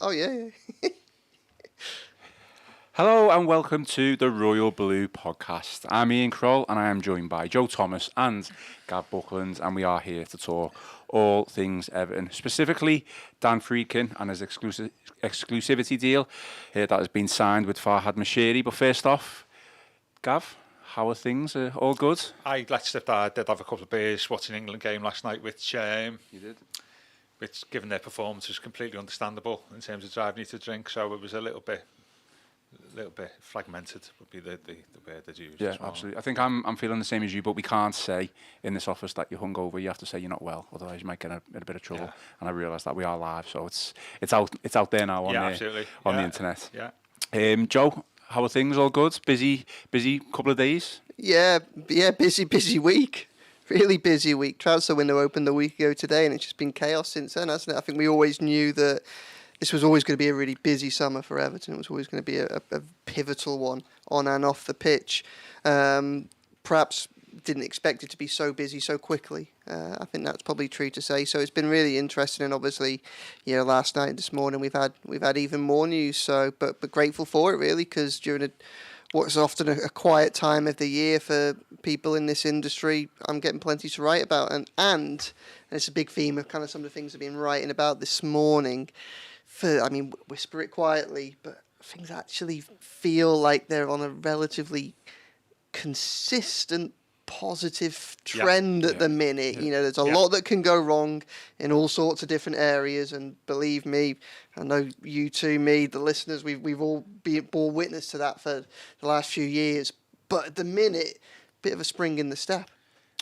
Oh, yeah. Hello and welcome to the Royal Blue podcast. I'm Ian Kroll and I am joined by Joe Thomas and Gav Buckland, and we are here to talk all things Everton, specifically Dan Friedkin and his exclusivity deal that has been signed with Farhad Moshiri. But first off, Gav, how are things? All good? Let's admit I did have a couple of beers watching England game last night, which You did? which, given their performance, was completely understandable in terms of driving you to drink. So it was a little bit fragmented would be the word they'd use. Yeah, absolutely. I think I'm feeling the same as you, but we can't say in this office that you're hungover. You have to say you're not well, otherwise you might get in a bit of trouble. Yeah. And I realise that we are live, so it's out there now on the internet. Yeah. Joe, how are things? All good? Busy couple of days? Yeah, busy week. Really busy week. Transfer window opened a week ago today, and it's just been chaos since then, hasn't it? I think we always knew that this was always going to be a really busy summer for Everton. It was always going to be a pivotal one on and off the pitch. Perhaps didn't expect it to be so busy so quickly. I think that's probably true to say. So it's been really interesting, and obviously, last night, this morning, we've had even more news. So, but grateful for it really, because during what's often a quiet time of the year for people in this industry, I'm getting plenty to write about, and it's a big theme of kind of some of the things I've been writing about this morning. Whisper it quietly, but things actually feel like they're on a relatively consistent positive trend at the minute. Yeah. There's a lot that can go wrong in all sorts of different areas, and believe me, I know you too, me, the listeners, we've all bore witness to that for the last few years. But at the minute, bit of a spring in the step.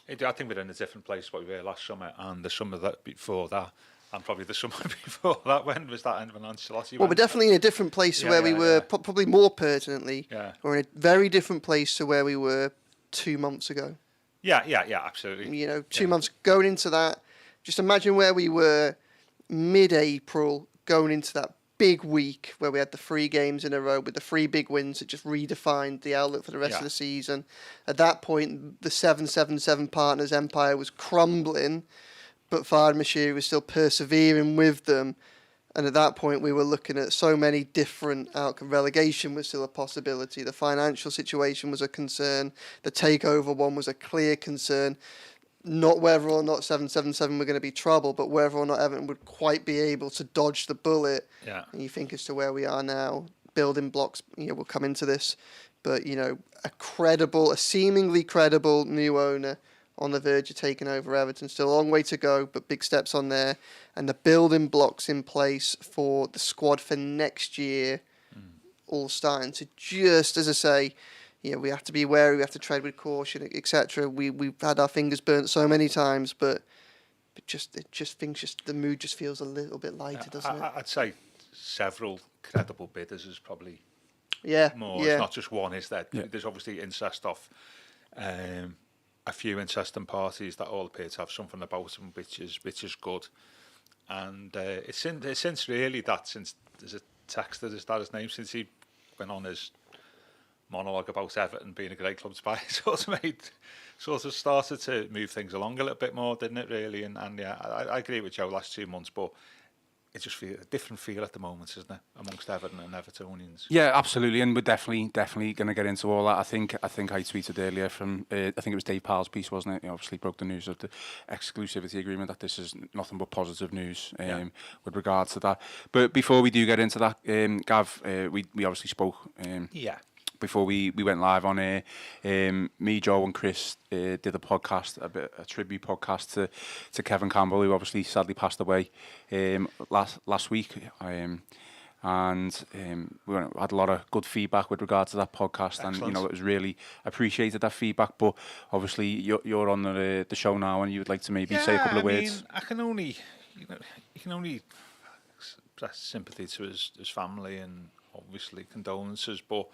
I think we're in a different place what we were last summer and the summer that before that. And probably the summer before that. When was that end of Ancelotti? Well, we're definitely in a different place to where we were, probably more pertinently. Yeah. We're in a very different place to where we were 2 months ago. Yeah, absolutely. 2 months going into that. Just imagine where we were mid-April, going into that big week where we had the 3 games in a row with the 3 big wins that just redefined the outlook for the rest of the season. At that point, the 777 partners empire was crumbling, but Farhad Moshiri was still persevering with them. And at that point, we were looking at so many different outcomes. Relegation was still a possibility. The financial situation was a concern. The takeover one was a clear concern. Not whether or not 777 were going to be trouble, but whether or not Everton would quite be able to dodge the bullet. Yeah. And you think as to where we are now, building blocks, we'll come into this. But, a seemingly credible new owner on the verge of taking over Everton. Still a long way to go, but big steps on there. And the building blocks in place for the squad for next year, all starting to just, as I say, we have to be wary, we have to tread with caution, etc. We've had our fingers burnt so many times, but the mood just feels a little bit lighter, doesn't it? I'd say several credible bidders is probably more. Yeah. It's not just one, is there? Yeah. There's obviously interest of a few interesting parties that all appear to have something about them, which is good. And it's since really that, since there's a texter, is that his name, since he went on his monologue about Everton being a great club to buy, sort of started to move things along a little bit more, didn't it, really? And I agree with Joe, last 2 months, but it just feels a different feel at the moment, isn't it, amongst Everton and Evertonians? Yeah, absolutely, and we're definitely going to get into all that. I think I tweeted earlier from I think it was Dave Powell's piece, wasn't it? He obviously broke the news of the exclusivity agreement, that this is nothing but positive news with regards to that. But before we do get into that, Gav, we obviously spoke. Before we went live on air, me, Joe, and Chris did a podcast, a tribute podcast to Kevin Campbell, who obviously sadly passed away last week. And we had a lot of good feedback with regard to that podcast. Excellent. And it was really appreciated, that feedback. But obviously you're on the show now, and you would like to maybe say a couple of words. I can only you can only express sympathy to his family and obviously condolences, but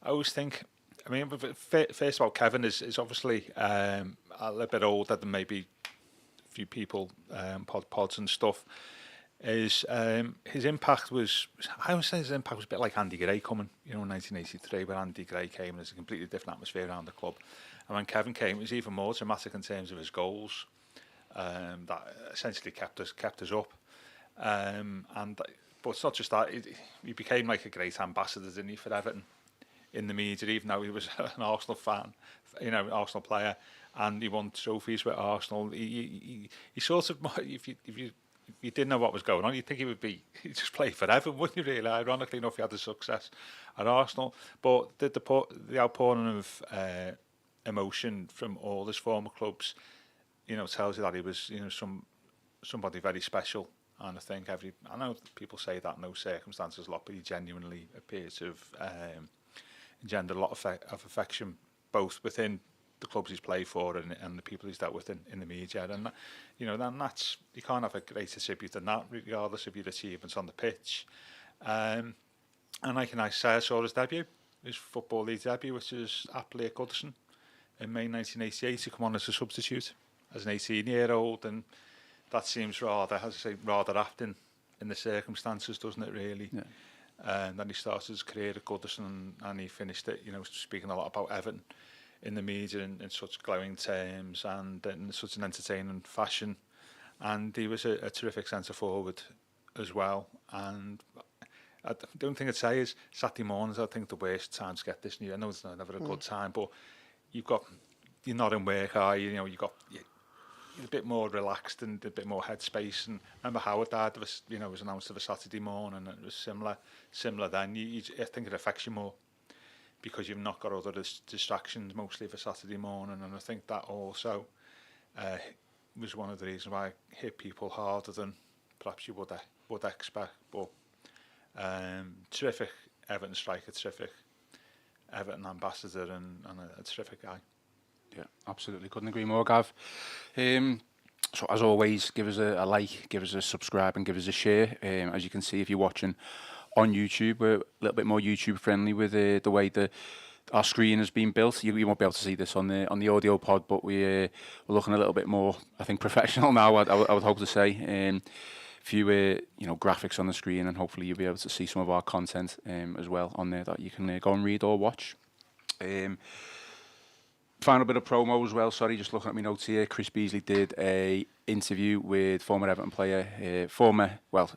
I always think, first of all, Kevin is obviously a little bit older than maybe a few people, pods and stuff. His impact was, I would say his impact was a bit like Andy Gray coming, in 1983, when Andy Gray came, and there's a completely different atmosphere around the club. And when Kevin came, it was even more dramatic in terms of his goals, that essentially kept us up. And but it's not just that. He became like a great ambassador, didn't he, for Everton in the media, even though he was an Arsenal fan, Arsenal player, and he won trophies with Arsenal. He sort of, if you didn't know what was going on, you'd think he'd just play for Everton, wouldn't you, really? Ironically enough, he had the success at Arsenal. But the outpouring of emotion from all his former clubs, tells you that he was, somebody very special. And I think I know people say that in those circumstances a lot, but he genuinely appears to have engendered a lot of affection, both within the clubs he's played for and the people he's dealt with in the media. And then that's, you can't have a greater tribute than that, regardless of your achievements on the pitch. And like I say, I saw his Football League debut, which is aptly at Goodison in May 1988. He come on as a substitute as an 18-year-old, and that seems rather apt in the circumstances, doesn't it, really? Yeah. And then he started his career at Goodison, and he finished it, speaking a lot about Everton in the media in such glowing terms and in such an entertaining fashion. And he was a terrific centre forward as well. And the only thing I'd say is Saturday mornings, I think the worst time to get this news. I know it's never a good time, but you're not in work, are you? You're a bit more relaxed and a bit more headspace. And I remember Howard died, was announced of a Saturday morning, and it was similar then. I think it affects you more because you've not got other distractions mostly for Saturday morning, and I think that also was one of the reasons why it hit people harder than perhaps you would expect. But terrific Everton striker, terrific Everton ambassador, and a terrific guy. Yeah, absolutely. Couldn't agree more, Gav. So as always, give us a like, give us a subscribe, and give us a share. As you can see, if you're watching on YouTube, we're a little bit more YouTube friendly with the way our screen has been built. You won't be able to see this on the audio pod, but we're looking a little bit more, I think, professional now. I would hope to say. A few graphics on the screen, and hopefully you'll be able to see some of our content as well on there that you can go and read or watch. Final bit of promo as well. Sorry, just looking at my notes here. Chris Beasley did a interview with former Everton player,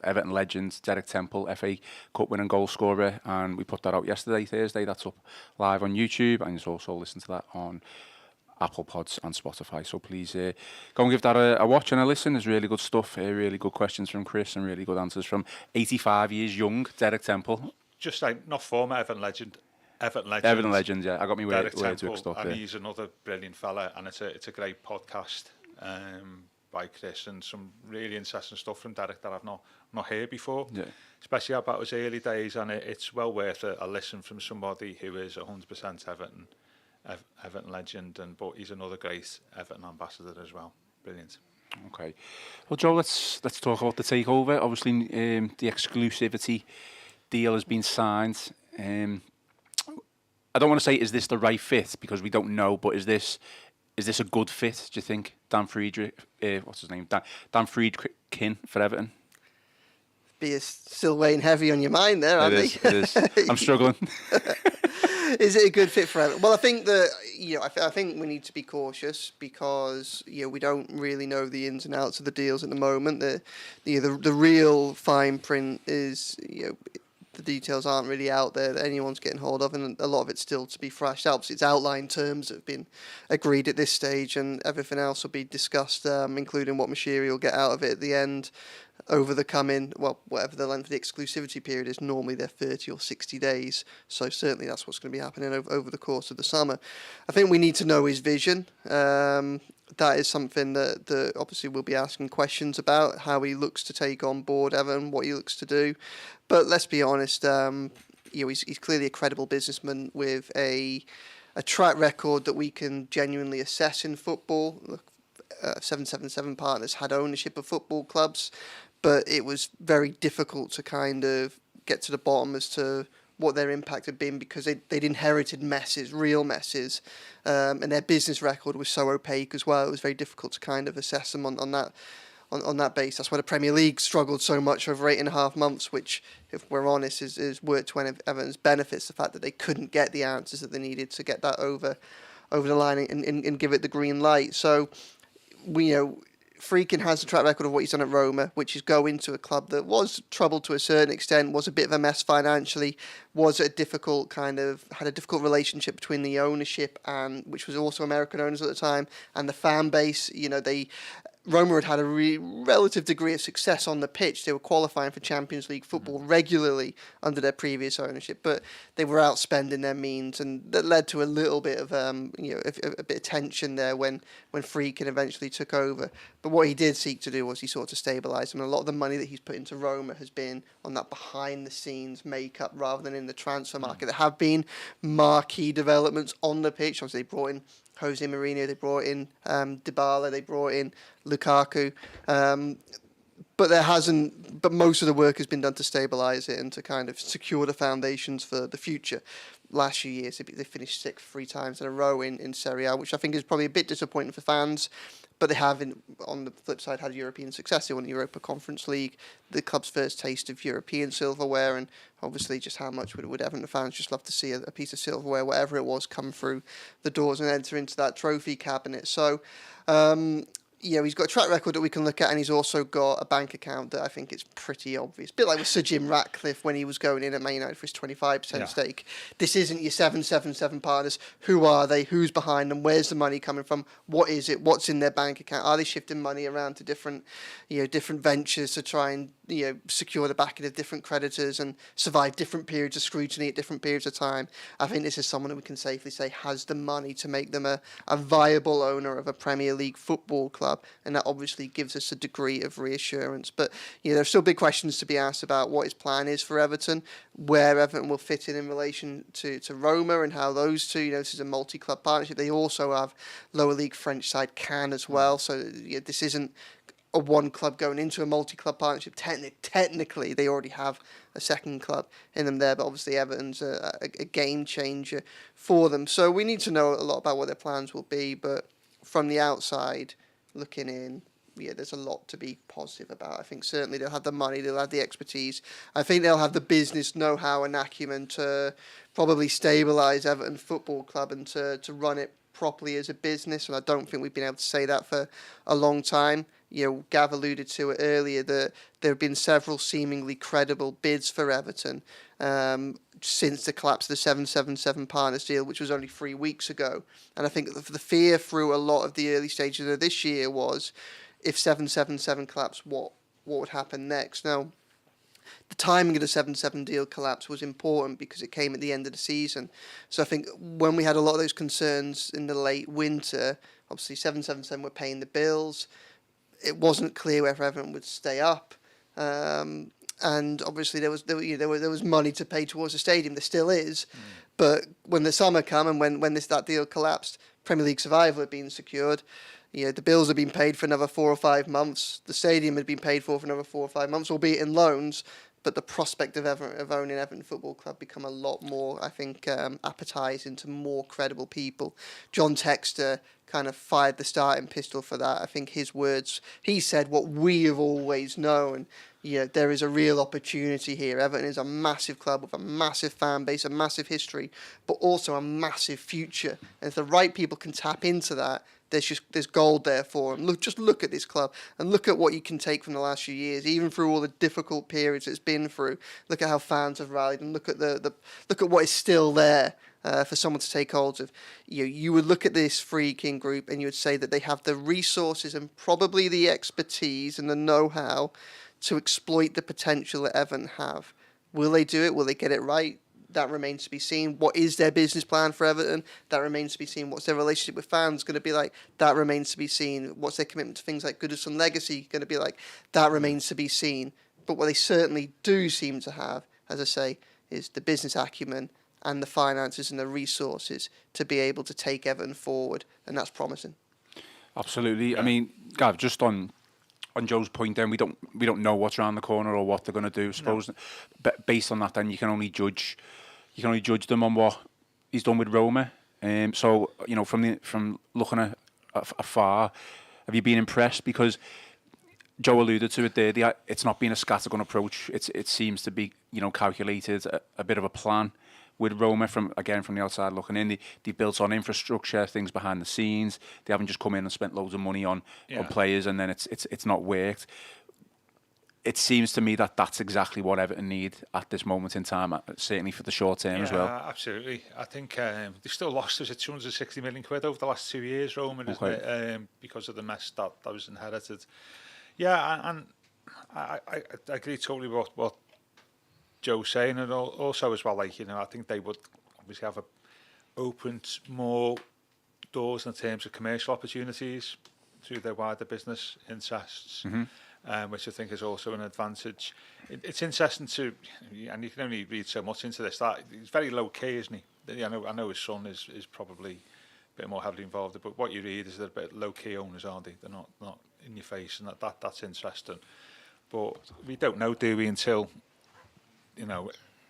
Everton legend Derek Temple, FA Cup winning goal scorer, and we put that out yesterday, Thursday. That's up live on YouTube, and you can also listen to that on Apple Pods and Spotify. So please go and give that a watch and a listen. There's really good stuff, really good questions from Chris, and really good answers from 85 years young Derek Temple. Just like, not former Everton legend. Everton legend, yeah. I got my words mixed up there. And he's another brilliant fella, and it's a great podcast by Chris, and some really interesting stuff from Derek that I've not heard before. Yeah. Especially about his early days, and it's well worth a listen from somebody who is 100% Everton legend, but he's another great Everton ambassador as well. Brilliant. Okay. Well, Joe, let's talk about the takeover. Obviously, the exclusivity deal has been signed. I don't want to say is this the right fit, because we don't know, but is this a good fit, do you think? Dan Friedkin, what's his name? Dan Friedkin for Everton. Still weighing heavy on your mind there, Andy. It is. I'm struggling. Is it a good fit for Everton? Well, I think that I think we need to be cautious, because we don't really know the ins and outs of the deals at the moment. The real fine print is the details aren't really out there that anyone's getting hold of, and a lot of it's still to be thrashed out. Obviously, it's outline terms that have been agreed at this stage, and everything else will be discussed, including what Moshiri will get out of it at the end over the coming, whatever the length of the exclusivity period is. Normally they're 30 or 60 days, so certainly that's what's going to be happening over the course of the summer. I think we need to know his vision. That is something that obviously we'll be asking questions about, how he looks to take on board Everton, what he looks to do. But let's be honest, he's clearly a credible businessman with a track record that we can genuinely assess in football. 777 Partners had ownership of football clubs, but it was very difficult to kind of get to the bottom as to what their impact had been, because they'd inherited real messes, and their business record was so opaque as well. It was very difficult to kind of assess them on that basis. That's why the Premier League struggled so much over 8.5 months, which, if we're honest, is worked to Everton's benefits. The fact that they couldn't get the answers that they needed to get that over the line and give it the green light. So Friedkin has a track record of what he's done at Roma, which is go into a club that was troubled to a certain extent, was a bit of a mess financially, was a difficult had a difficult relationship between the ownership and, which was also American owners at the time, and the fan base. Roma had a relative degree of success on the pitch. They were qualifying for Champions League football regularly under their previous ownership, but they were outspending their means, and that led to a little bit of a bit of tension there when Friedkin eventually took over. But what he did seek to do was he sought to stabilise them, and a lot of the money that he's put into Roma has been on that behind-the-scenes make-up rather than in the transfer market. There have been marquee developments on the pitch. Obviously, they brought in Jose Mourinho, they brought in Dybala, they brought in Lukaku, but most of the work has been done to stabilise it and to kind of secure the foundations for the future. Last few years, they finished 6th 3 times in a row in Serie A, which I think is probably a bit disappointing for fans. But they have, on the flip side, had European success. They won the Europa Conference League, the club's first taste of European silverware, and obviously just how much would Everton fans just love to see a piece of silverware, whatever it was, come through the doors and enter into that trophy cabinet. So, he's got a track record that we can look at, and he's also got a bank account that I think is pretty obvious. A bit like with Sir Jim Ratcliffe when he was going in at Man United for his 25% stake. This isn't your 777 partners. Who are they? Who's behind them? Where's the money coming from? What is it? What's in their bank account? Are they shifting money around to different ventures to try and secure the backing of different creditors and survive different periods of scrutiny at different periods of time? I think this is someone that we can safely say has the money to make them a viable owner of a Premier League football club, and that obviously gives us a degree of reassurance. But there are still big questions to be asked about what his plan is for Everton, where Everton will fit in relation to Roma, and how those two, this is a multi-club partnership. They also have lower league French side Cannes as well, so this isn't a one club going into a multi-club partnership. Technically, they already have a second club in them there, but obviously Everton's a game changer for them. So we need to know a lot about what their plans will be, but from the outside looking in, there's a lot to be positive about. I think certainly they'll have the money, they'll have the expertise. I think they'll have the business know-how and acumen to probably stabilise Everton Football Club and to run it properly as a business, and I don't think we've been able to say that for a long time. Gav alluded to it earlier that there have been several seemingly credible bids for Everton since the collapse of the 777 partners deal, which was only 3 weeks ago. And I think the fear through a lot of the early stages of this year was, if 777 collapsed, what would happen next? Now, the timing of the 7-7 deal collapse was important because it came at the end of the season. So I think when we had a lot of those concerns in the late winter, obviously 777 were paying the bills. It wasn't clear whether Everton would stay up, and obviously there was money to pay towards the stadium. There still is, but when the summer came and when that deal collapsed, Premier League survival had been secured. The bills had been paid for another 4 or 5 months. The stadium had been paid for another 4 or 5 months, albeit in loans. But the prospect of owning Everton Football Club become a lot more, I think, appetising to more credible people. John Textor kind of fired the starting pistol for that. I think his words, he said what we have always known. There is a real opportunity here. Everton is a massive club with a massive fan base, a massive history, but also a massive future. And if the right people can tap into that, there's gold there for them. Look at this club and look at what you can take from the last few years, even through all the difficult periods it's been through. Look at how fans have rallied, and look at look at what is still there for someone to take hold of. You would look at this Friedkin group and you would say that they have the resources and probably the expertise and the know-how to exploit the potential that Everton have. Will they do it? Will they get it right? That remains to be seen. What is their business plan for Everton? That remains to be seen. What's their relationship with fans going to be like? That remains to be seen. What's their commitment to things like Goodison legacy going to be like? That remains to be seen. But what they certainly do seem to have, as I say, is the business acumen and the finances and the resources to be able to take Everton forward, and that's promising. Absolutely. Yeah. I mean, Gav, just on Joe's point, then we don't know what's around the corner or what they're going to do. Suppose, but based on that, then you can only judge them on what he's done with Roma. So from looking at afar, have you been impressed? Because Joe alluded to it there. It's not been a scattergun approach. It seems to be calculated, a bit of a plan. with Roma, from the outside looking in, they built on infrastructure, things behind the scenes. They haven't just come in and spent loads of money on players and then it's not worked. It seems to me that that's exactly what Everton need at this moment in time, certainly for the short term as well. Absolutely. I think they've still lost, was it 260 million quid over the last 2 years, Roman, isn't it? Because of the mess that was inherited. Yeah, and I agree totally with what Joe's saying, and also as well, like, I think they would obviously have opened more doors in terms of commercial opportunities through their wider business interests. Which I think is also an advantage. It's interesting to, and you can only read so much into this, that he's very low key, isn't he? I know his son is probably a bit more heavily involved, but what you read is they're a bit low key owners, aren't they? They're not in your face, and that's interesting. But we don't know, do we, until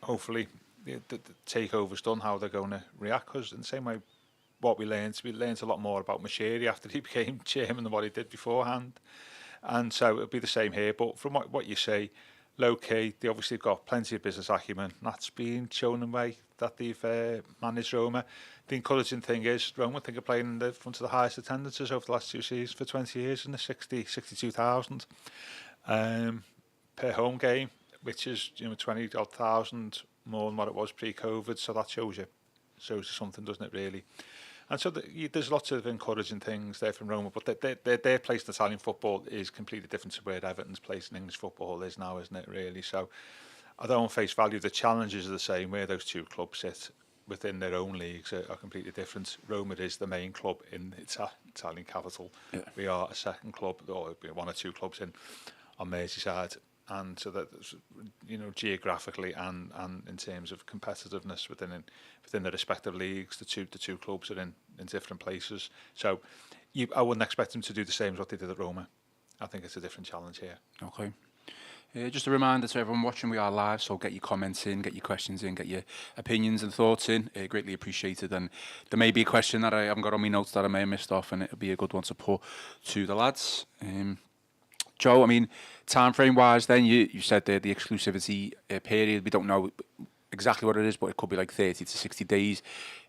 hopefully the takeover's done, how they're going to react. Because in the same way, what we learned a lot more about Moshiri after he became chairman than what he did beforehand. And so it'll be the same here. But from what you say, low-key, they obviously got plenty of business acumen. That's been shown in the way that they've managed Roma. The encouraging thing is, Roma, I think, are playing in the front of the highest attendances over the last 2 seasons for 20 years, in the 62,000 per home game, which is 20-odd thousand more than what it was pre-COVID. So that shows you something, doesn't it, really? And so there's lots of encouraging things there from Roma, but their place in Italian football is completely different to where Everton's place in English football is now, isn't it, really? So although on face value, the challenges are the same. Where those two clubs sit within their own leagues are completely different. Roma is the main club in its Italian capital. Yeah. We are a second club, or one or two clubs on Merseyside. And so that, geographically and in terms of competitiveness within the respective leagues, the two clubs are in different places. So I wouldn't expect them to do the same as what they did at Roma. I think it's a different challenge here. Okay. Just a reminder to everyone watching, we are live, so get your comments in, get your questions in, get your opinions and thoughts in. Greatly appreciated. And there may be a question that I haven't got on my notes that I may have missed off, and it'll be a good one to put to the lads. Joe, I mean, time frame wise, then you said the exclusivity period. We don't know exactly what it is, but it could be like 30 to 60 days.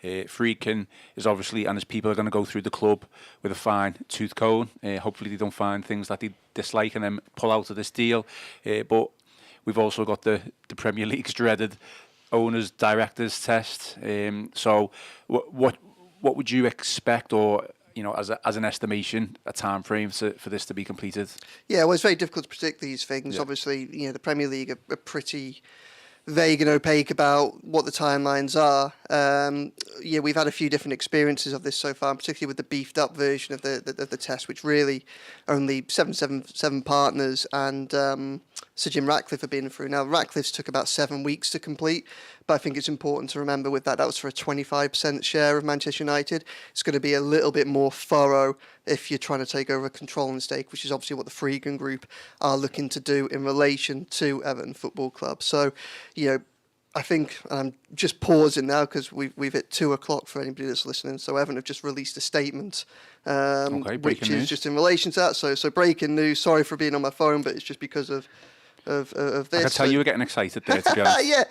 Friedkin is obviously, and his people are going to go through the club with a fine tooth comb. Hopefully, they don't find things that they dislike and then pull out of this deal. But we've also got the Premier League's dreaded owners directors test. So, what would you expect, or as an estimation, a time frame for this to be completed? Yeah, well, it's very difficult to predict these things. Yeah. Obviously, the Premier League are pretty vague and opaque about what the timelines are. We've had a few different experiences of this so far, particularly with the beefed up version of the test, which really only seven partners and Sir Jim Ratcliffe have been through. Now, Ratcliffe's took about 7 weeks to complete, but I think it's important to remember with that was for a 25% share of Manchester United. It's going to be a little bit more thorough if you're trying to take over a controlling stake, which is obviously what the Friedkin Group are looking to do in relation to Everton Football Club. So, I think I'm just pausing now because we've hit 2:00 for anybody that's listening. So Everton have just released a statement, which is just in relation to that. So breaking news. Sorry for being on my phone, but it's just because of this. I could tell you were getting excited there, to be honest. Yeah,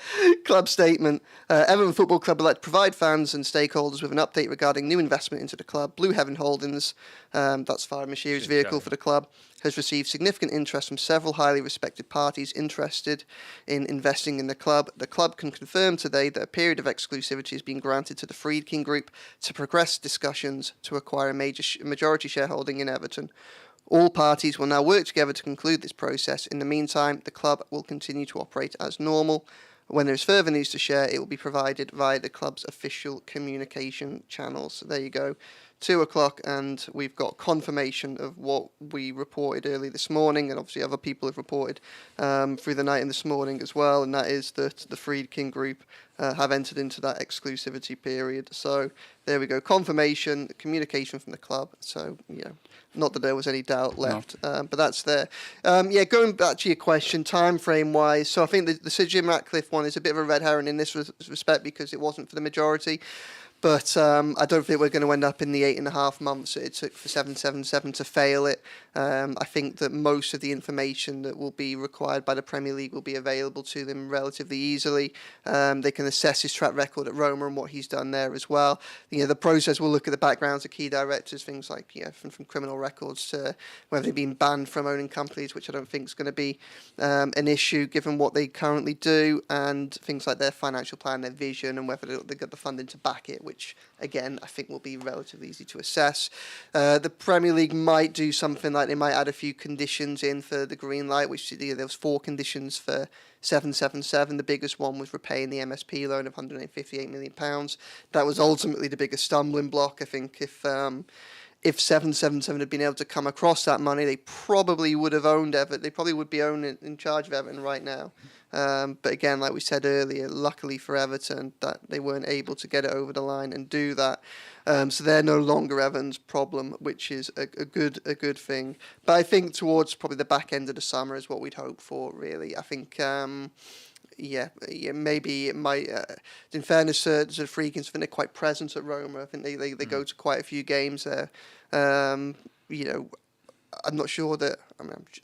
club statement. Everton Football Club would like to provide fans and stakeholders with an update regarding new investment into the club. Blue Heaven Holdings, that's Farhad Moshiri's vehicle for the club, has received significant interest from several highly respected parties interested in investing in the club. The club can confirm today that a period of exclusivity has been granted to the Friedkin Group to progress discussions to acquire a majority shareholding in Everton. All parties will now work together to conclude this process. In the meantime, the club will continue to operate as normal. When there is further news to share, it will be provided via the club's official communication channels. So there you go. 2:00, and we've got confirmation of what we reported early this morning, and obviously other people have reported through the night and this morning as well, and that is that the Friedkin Group have entered into that exclusivity period. So there we go, confirmation, communication from the club. So, not that there was any doubt left, but that's there. Going back to your question, time frame wise, so I think the Sir Jim Ratcliffe one is a bit of a red herring in this respect because it wasn't for the majority. But I don't think we're going to end up in the 8.5 months that it took for 777 to fail it. I think that most of the information that will be required by the Premier League will be available to them relatively easily. They can assess his track record at Roma and what he's done there as well. The process will look at the backgrounds of key directors, things like from criminal records to whether they've been banned from owning companies, which I don't think is going to be an issue given what they currently do, and things like their financial plan, their vision, and whether they've got the funding to back it, which again I think will be relatively easy to assess. The Premier League might do something like they might add a few conditions in for the green light, which there was 4 conditions for 777. The biggest one was repaying the MSP loan of £158 million. That was ultimately the biggest stumbling block. I think if 777 had been able to come across that money, they probably would have owned Everton. They probably would be in charge of Everton right now. But again, like we said earlier, luckily for Everton, that they weren't able to get it over the line and do that. So they're no longer Everton's problem, which is a good thing. But I think towards probably the back end of the summer is what we'd hope for, really. I think... maybe it might. In fairness to Friedkin, I think they're quite present at Roma. I think they go to quite a few games there. I'm not sure that.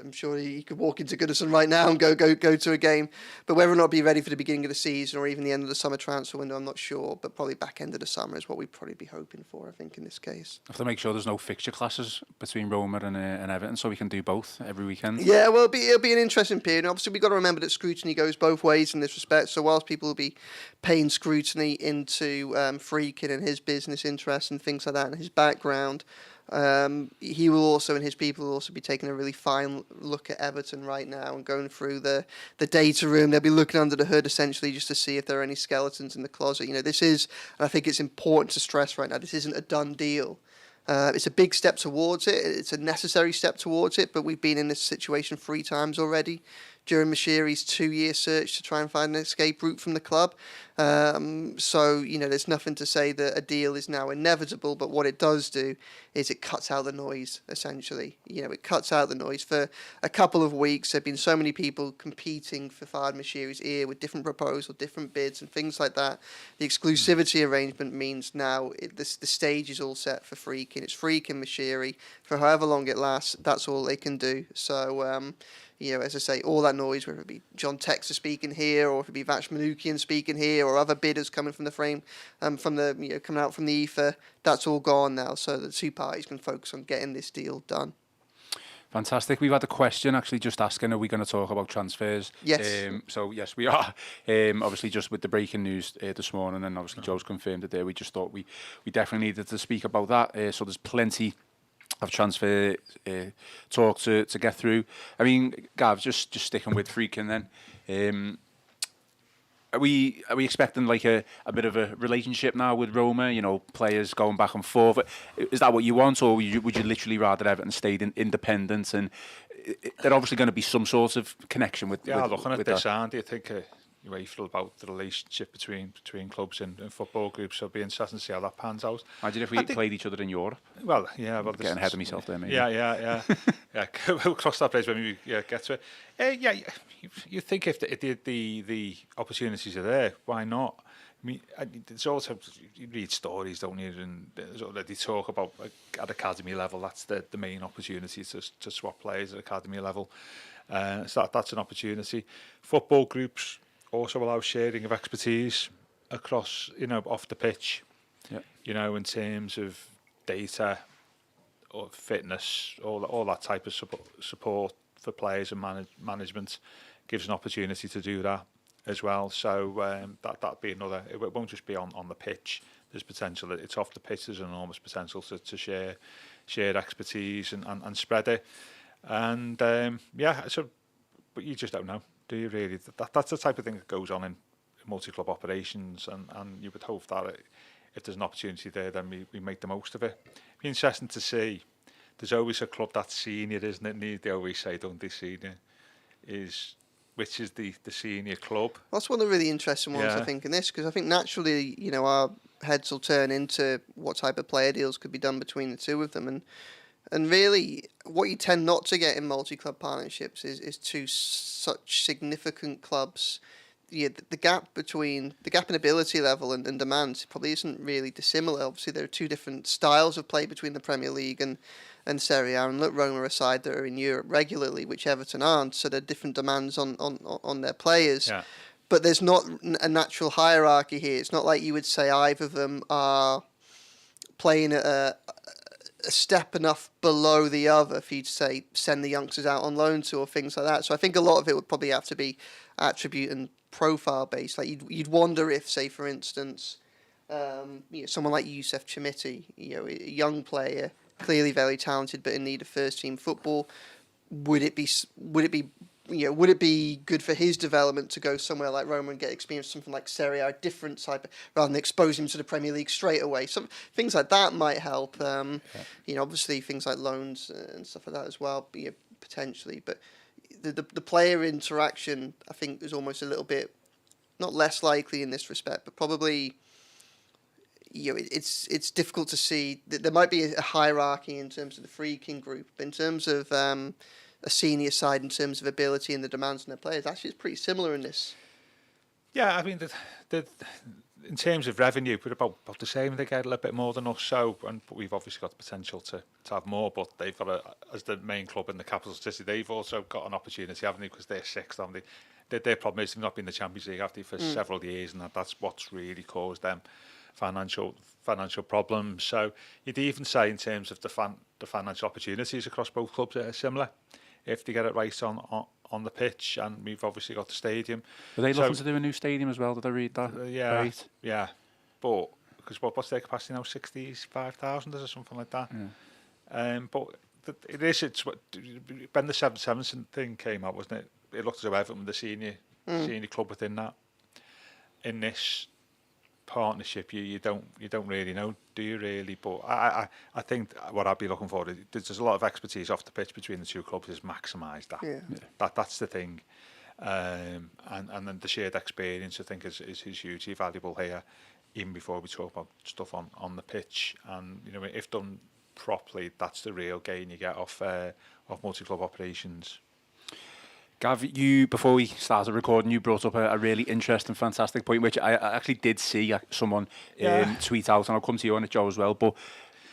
I'm sure he could walk into Goodison right now and go to a game. But whether or not be ready for the beginning of the season or even the end of the summer transfer window, I'm not sure. But probably back end of the summer is what we'd probably be hoping for, I think, in this case. Have to make sure there's no fixture clashes between Roma and Everton, so we can do both every weekend. Yeah, well, it'll be an interesting period. Obviously, we've got to remember that scrutiny goes both ways in this respect. So whilst people will be paying scrutiny into Friedkin and his business interests and things like that and his background, he will also, and his people will also be taking a really fine look at Everton right now and going through the data room. They'll be looking under the hood essentially just to see if there are any skeletons in the closet. This is, and I think it's important to stress right now, this isn't a done deal. It's a big step towards it. It's a necessary step towards it, but we've been in this situation 3 times already during Moshiri's 2-year search to try and find an escape route from the club. So, there's nothing to say that a deal is now inevitable, but what it does do is it cuts out the noise, essentially. It cuts out the noise. For a couple of weeks, there have been so many people competing for Farhad Moshiri's ear with different proposals, different bids and things like that. The exclusivity arrangement means now the stage is all set for Friedkin. It's Friedkin, Moshiri. For however long it lasts, that's all they can do. So, as I say, all that noise, whether it be John Textor speaking here, or if it be Vash Manukian speaking here, or other bidders coming from the frame, coming out from the ether, that's all gone now. So the 2 parties can focus on getting this deal done. Fantastic. We've had a question actually just asking, are we going to talk about transfers? Yes. So yes, we are. Obviously, just with the breaking news this morning, and obviously Joe's confirmed it there, we just thought we definitely needed to speak about that. So there's plenty of transfer talk to get through. I mean, Gav, just sticking with Friedkin then. Are we expecting like a bit of a relationship now with Roma? Players going back and forth. Is that what you want, or would you literally rather Everton stayed independent? And there's obviously going to be some sort of connection with. Looking at this, that. Andy, I think how you feel about the relationship between clubs and football groups. So it'll be interesting to see how that pans out. Imagine if we played each other in Europe. Well, yeah, well, getting ahead of myself there, maybe. Yeah. We'll cross that bridge when we get to it. You think if the opportunities are there, why not? I mean, it's also, you read stories, don't you? And they talk about at academy level. That's the main opportunity to swap players at academy level. So that's an opportunity. Football groups also allow sharing of expertise across, off the pitch. Yeah. In terms of data or fitness, all that type of support for players and management gives an opportunity to do that as well. So that'd be another. It won't just be on the pitch. There's potential. It's off the pitch. There's enormous potential to share expertise and spread it. And so, but you just don't know, do you really? That's the type of thing that goes on in multi-club operations, and you would hope that if there's an opportunity there, then we make the most of it. It'd be interesting to see. There's always a club that's senior, isn't it? They always say, don't they, senior? Which is the senior club? That's one of the really interesting ones, I think, in this, because I think naturally, our heads will turn into what type of player deals could be done between the two of them, and really, what you tend not to get in multi-club partnerships is 2 such significant clubs the gap in ability level and demand probably isn't really dissimilar. Obviously, there are two different styles of play between the Premier League and Serie A, and look, Roma are a side that are in Europe regularly, which Everton aren't, so there are different demands on their players. Yeah. But there's not a natural hierarchy here. It's not like you would say either of them are playing at a step enough below the other for you to say send the youngsters out on loan to or things like that. So I think a lot of it would probably have to be attribute and profile based. Like you'd wonder if, say, for instance, someone like Youssef Chermiti, a young player, clearly very talented but in need of first team football, would it be good for his development to go somewhere like Roma and get experience something like Serie A, a different type, rather than expose him to the Premier League straight away? Some things like that might help. Obviously things like loans and stuff like that as well, potentially. But the player interaction, I think, is almost a little bit not less likely in this respect, but probably. It's difficult to see. There might be a hierarchy in terms of the Friedkin group, but in terms of a senior side, in terms of ability and the demands on their players, actually it's pretty similar in this. Yeah, I mean, in terms of revenue, we're about the same. They get a little bit more than us, but we've obviously got the potential to have more. But they've got as the main club in the capital city, they've also got an opportunity, haven't they? Because they're sixth, haven't they? Their problem is they've not been in the Champions League, have they, for several years, and that's what's really caused them financial problems. So you'd even say in terms of the financial opportunities across both clubs are similar if they get it right on the pitch, and we've obviously got the stadium. Are they looking to do a new stadium as well? Did I read that? Yeah. But because what's their capacity now? 65,000 or something like that. Yeah. But it's when the 7-7 thing came out, wasn't it? It looked as though Everton were the senior club within that. In this partnership, you don't really know, do you really? But I think what I'd be looking for is there's a lot of expertise off the pitch between the two clubs, is maximise that. Yeah. That's the thing, and then the shared experience, I think, is hugely valuable here, even before we talk about stuff on the pitch. And if done properly, that's the real gain you get off multi-club operations. Gav, before we started recording, you brought up a really interesting, fantastic point, which I actually did see someone tweet out, and I'll come to you on it, Joe, as well. But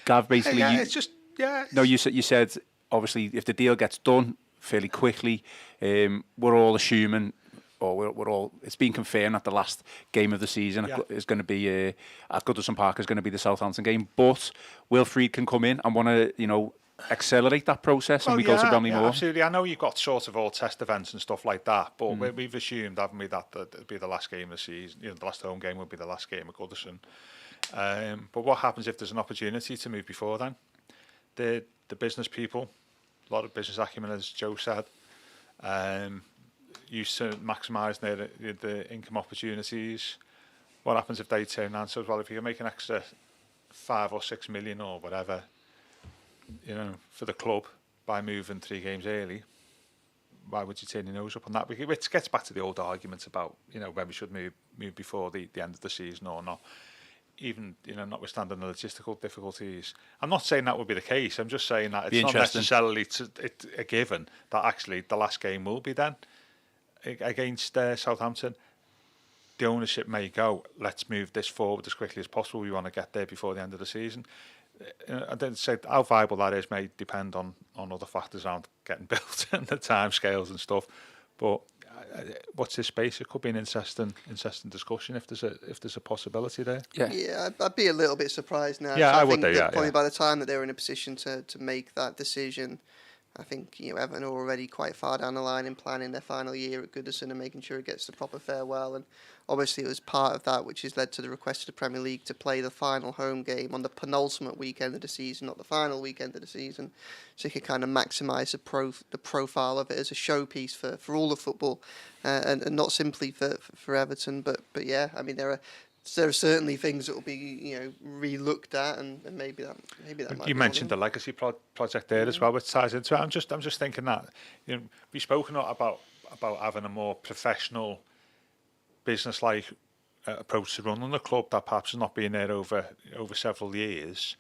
Gav, basically, you said obviously if the deal gets done fairly quickly, we're all assuming, or it's been confirmed that the last game of the season is going to be at Goodison Park is going to be the Southampton game. But will Friedkin come in and want to, accelerate that process and we go to Bramley Moor? Absolutely. I know you've got sort of all test events and stuff like that, but we've assumed, haven't we, that it'll be the last game of the season. The last home game will be the last game at Goodison. But what happens if there's an opportunity to move before then? The business people, a lot of business acumen, as Joe said, used to maximising the income opportunities. What happens if they turn around and say, well, if you can make an extra 5 or 6 million or whatever, for the club by moving 3 games early, why would you turn your nose up on that? Which gets back to the old arguments about when we should move before the end of the season or not. Even notwithstanding the logistical difficulties, I'm not saying that would be the case. I'm just saying that it's not necessarily a given that actually the last game will be then against Southampton. The ownership may go, let's move this forward as quickly as possible. We want to get there before the end of the season. I didn't say how viable that is may depend on other factors around getting built and the timescales and stuff. But what's this space? It could be an interesting discussion if there's a possibility there. Yeah, I'd be a little bit surprised now. Yeah, so I think would do. Probably by the time that they're in a position to make that decision, I think Everton are already quite far down the line in planning their final year at Goodison and making sure it gets the proper farewell. And obviously it was part of that which has led to the request of the Premier League to play the final home game on the penultimate weekend of the season, not the final weekend of the season, so you could kind of maximise the profile of it as a showpiece for all of football, and not simply for Everton. But yeah, I mean there are certainly things that will be re-looked at, and maybe that might. You mentioned the legacy project there as well, which ties into it. I'm just thinking that we've spoken about having a more professional, business-like approach to running the club that perhaps has not been there over several years,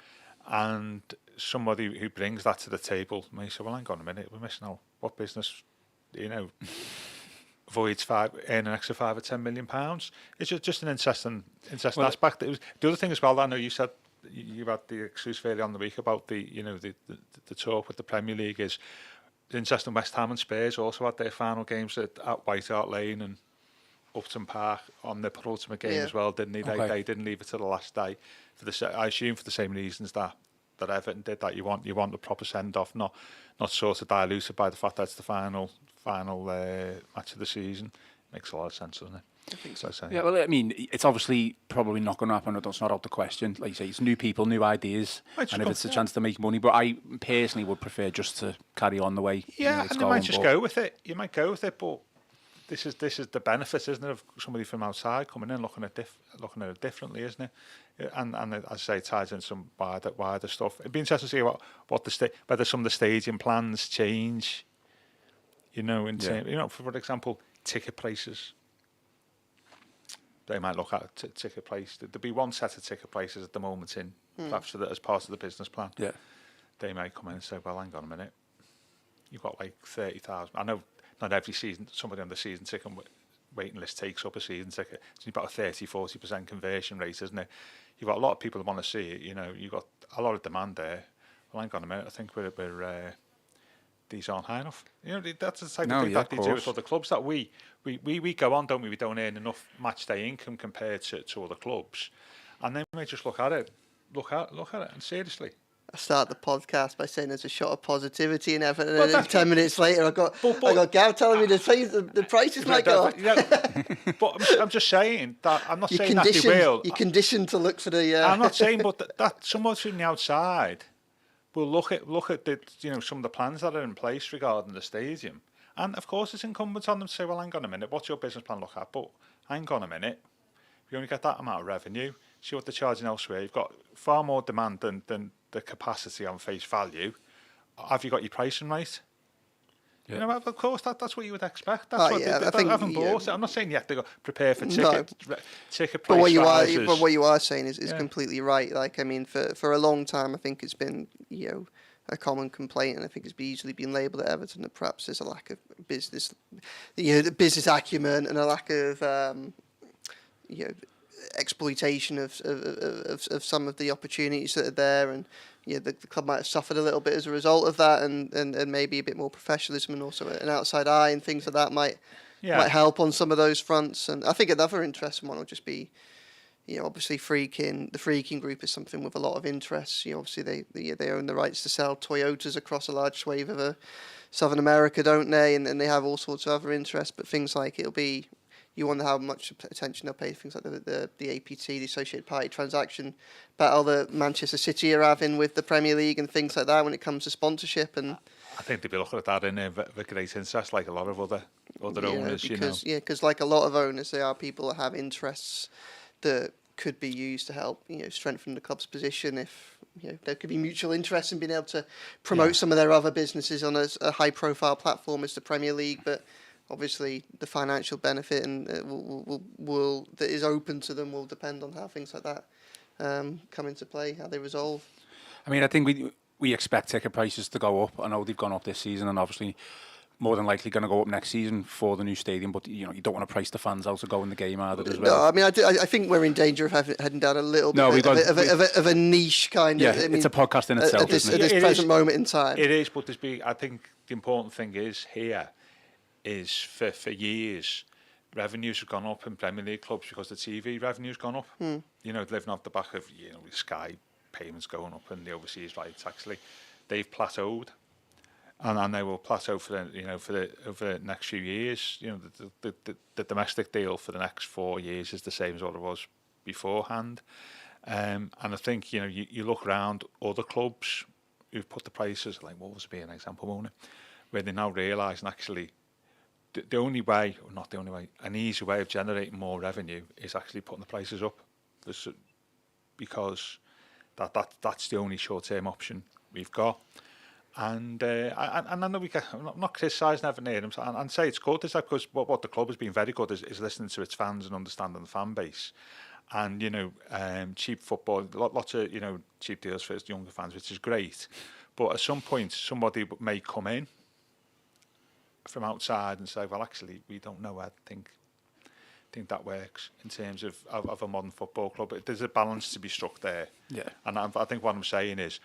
and somebody who brings that to the table may say, well, hang on a minute, we're missing out. What business, avoids earn an extra £5 or £10 million. It's just an interesting aspect. It was, the other thing as well, I know you said you had the exclusive earlier on the week about the talk with the Premier League is interesting. West Ham and Spurs also had their final games at White Hart Lane and Upton Park on the penultimate game as well, didn't they? Okay. They didn't leave it to the last day I assume for the same reasons that Everton did. That you want the proper send off, not sort of diluted by the fact that it's the final match of the season. Makes a lot of sense, doesn't it? I think so. Yeah, well, I mean, it's obviously probably not going to happen. It's not out the question. Like you say, it's new people, new ideas, and if it's a chance to make money. But I personally would prefer just to carry on the way. Yeah, it's and going, you might just go with it. You might go with it, but this is the benefit, isn't it, of somebody from outside coming in, looking at it differently, isn't it? And as I say, it ties in some wider stuff. It'd be interesting to see whether some of the stadium plans change. For example, ticket prices. They might look at ticket price. There'd be one set of ticket prices at the moment perhaps as part of the business plan. Yeah. They may come in and say, well, hang on a minute. You've got like 30,000. I know not every season, somebody on the season ticket waiting list takes up a season ticket. It's about a 30-40% conversion rate, isn't it? You've got a lot of people that want to see it. You've got a lot of demand there. Well, hang on a minute. I think these aren't high enough. That's the type of thing that they do with other clubs. That we go on, don't we? We don't earn enough match day income compared to other clubs, and then we just look at it, and seriously. I start the podcast by saying there's a shot of positivity in Everton, and then 10 minutes later I got Gav telling me the prices might go up. But I'm just saying that I'm not saying that they will. You're conditioned to look for the. I'm not saying, but that someone from the outside will look at the some of the plans that are in place regarding the stadium, and of course it's incumbent on them to say, well, hang on a minute, what's your business plan look at? But hang on a minute, you only get that amount of revenue. See what they're charging elsewhere. You've got far more demand than the capacity on face value. Have you got your pricing right? Yeah. Of course, that's what you would expect. That's what I haven't bought it. I'm not saying you have to go prepare for ticket price rises. But what you are saying is completely right. Like, I mean, for a long time, I think it's been, a common complaint, and I think it's easily been labelled at Everton that perhaps there's a lack of business, the business acumen and a lack of, exploitation of some of the opportunities that are there, and the club might have suffered a little bit as a result of that, and maybe a bit more professionalism and also an outside eye and things like that might help on some of those fronts. And I think another interesting one will just be, obviously the Friedkin group is something with a lot of interest. Obviously they own the rights to sell Toyotas across a large swathe of Southern America, don't they? And they have all sorts of other interests, but things like you wonder how much attention they'll pay to things like the APT, the Associated Party transaction battle that Manchester City are having with the Premier League and things like that when it comes to sponsorship. And I think they'd be looking at that in with great interest, like a lot of other owners. Because like a lot of owners, they are people that have interests that could be used to help strengthen the club's position. If there could be mutual interest in being able to promote some of their other businesses on a high-profile platform as the Premier League, but obviously the financial benefit and will that is open to them will depend on how things like that come into play, how they resolve. I mean, I think we expect ticket prices to go up. I know they've gone up this season, and obviously more than likely going to go up next season for the new stadium. But you don't want to price the fans out to go in the game either as well. No, I mean, I think we're in danger of heading down a little bit of a niche kind of. Yeah, it's a podcast in itself. At this present moment in time, it is. But I think the important thing is for years, revenues have gone up in Premier League clubs because the TV revenue's gone up. Living off the back of Sky payments going up and the overseas rights, actually, they've plateaued, and they will plateau for over the next few years. The domestic deal for the next 4 years is the same as what it was beforehand, and I think you look around other clubs who've put the prices, like Wolves would be an example, won't it, where they now realise actually. The only way, or not the only way, an easy way of generating more revenue is actually putting the prices up, because that's the only short-term option we've got. And I know I'm not criticising Everton here, and say it's good. It's like because what the club has been very good is listening to its fans and understanding the fan base, and cheap football, lots of cheap deals for its younger fans, which is great. But at some point, somebody may come in from outside and say, well, actually, we don't know. I think that works in terms of a modern football club. But there's a balance to be struck there. Yeah. And I think what I'm saying is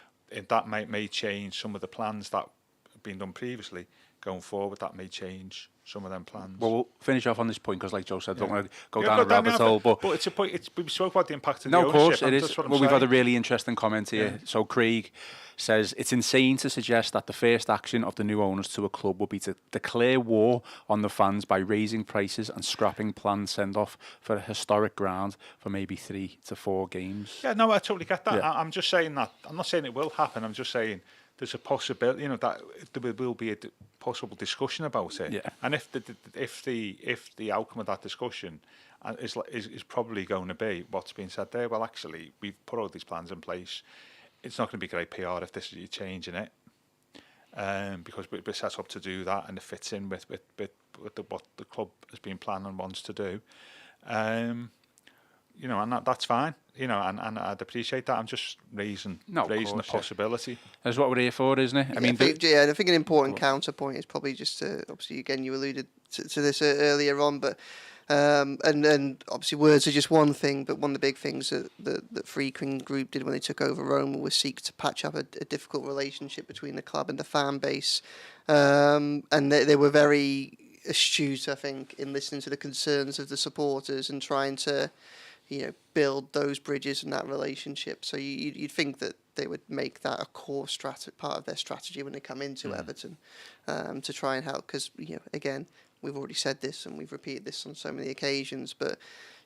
that may change some of the plans that have been done previously. Going forward, that may change some of them plans. Well, we'll finish off on this point because, like Joe said, don't want to go down a rabbit hole. But it's a point. We spoke about the impact of the of course ownership. it is. Well, we've got a really interesting comment here. So Craig says it's insane to suggest that the first action of the new owners to a club will be to declare war on the fans by raising prices and scrapping planned send-off for a historic ground for maybe 3 to 4 games. Yeah, no, I totally get that. Yeah. I'm just saying that. I'm not saying it will happen. I'm just saying there's a possibility, that there will be a possible discussion about it. Yeah. And if the outcome of that discussion is probably going to be what's been said there, well, actually, we've put all these plans in place. It's not going to be great PR if this is you changing it, because we're set up to do that, and it fits in with what the club has been planning and wants to do. And that's fine. And I'd appreciate that. I'm just raising the possibility. That's what we're here for, isn't it? I think an important counterpoint is probably just to, obviously, again, you alluded to this earlier on, but and obviously words are just one thing, but one of the big things that Friedkin Group did when they took over Roma was seek to patch up a difficult relationship between the club and the fan base, and they were very astute, I think, in listening to the concerns of the supporters and trying to build those bridges and that relationship. So you'd think that they would make that a core part of their strategy when they come into Everton, to try and help. Because again, we've already said this and we've repeated this on so many occasions, but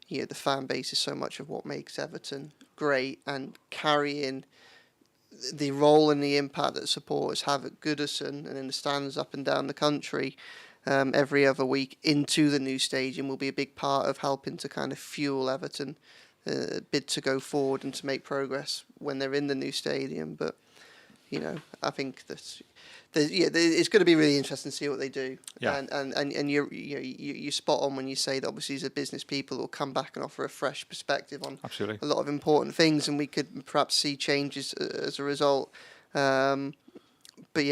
the fan base is so much of what makes Everton great, and carrying the role and the impact that supporters have at Goodison and in the stands up and down the country every other week into the new stadium will be a big part of helping to kind of fuel Everton bid to go forward and to make progress when they're in the new stadium. But I think that it's going to be really interesting to see what they do. Yeah. And you're spot on when you say that obviously as a business people will come back and offer a fresh perspective on Absolutely. a lot of important things, and we could perhaps see changes as a result. But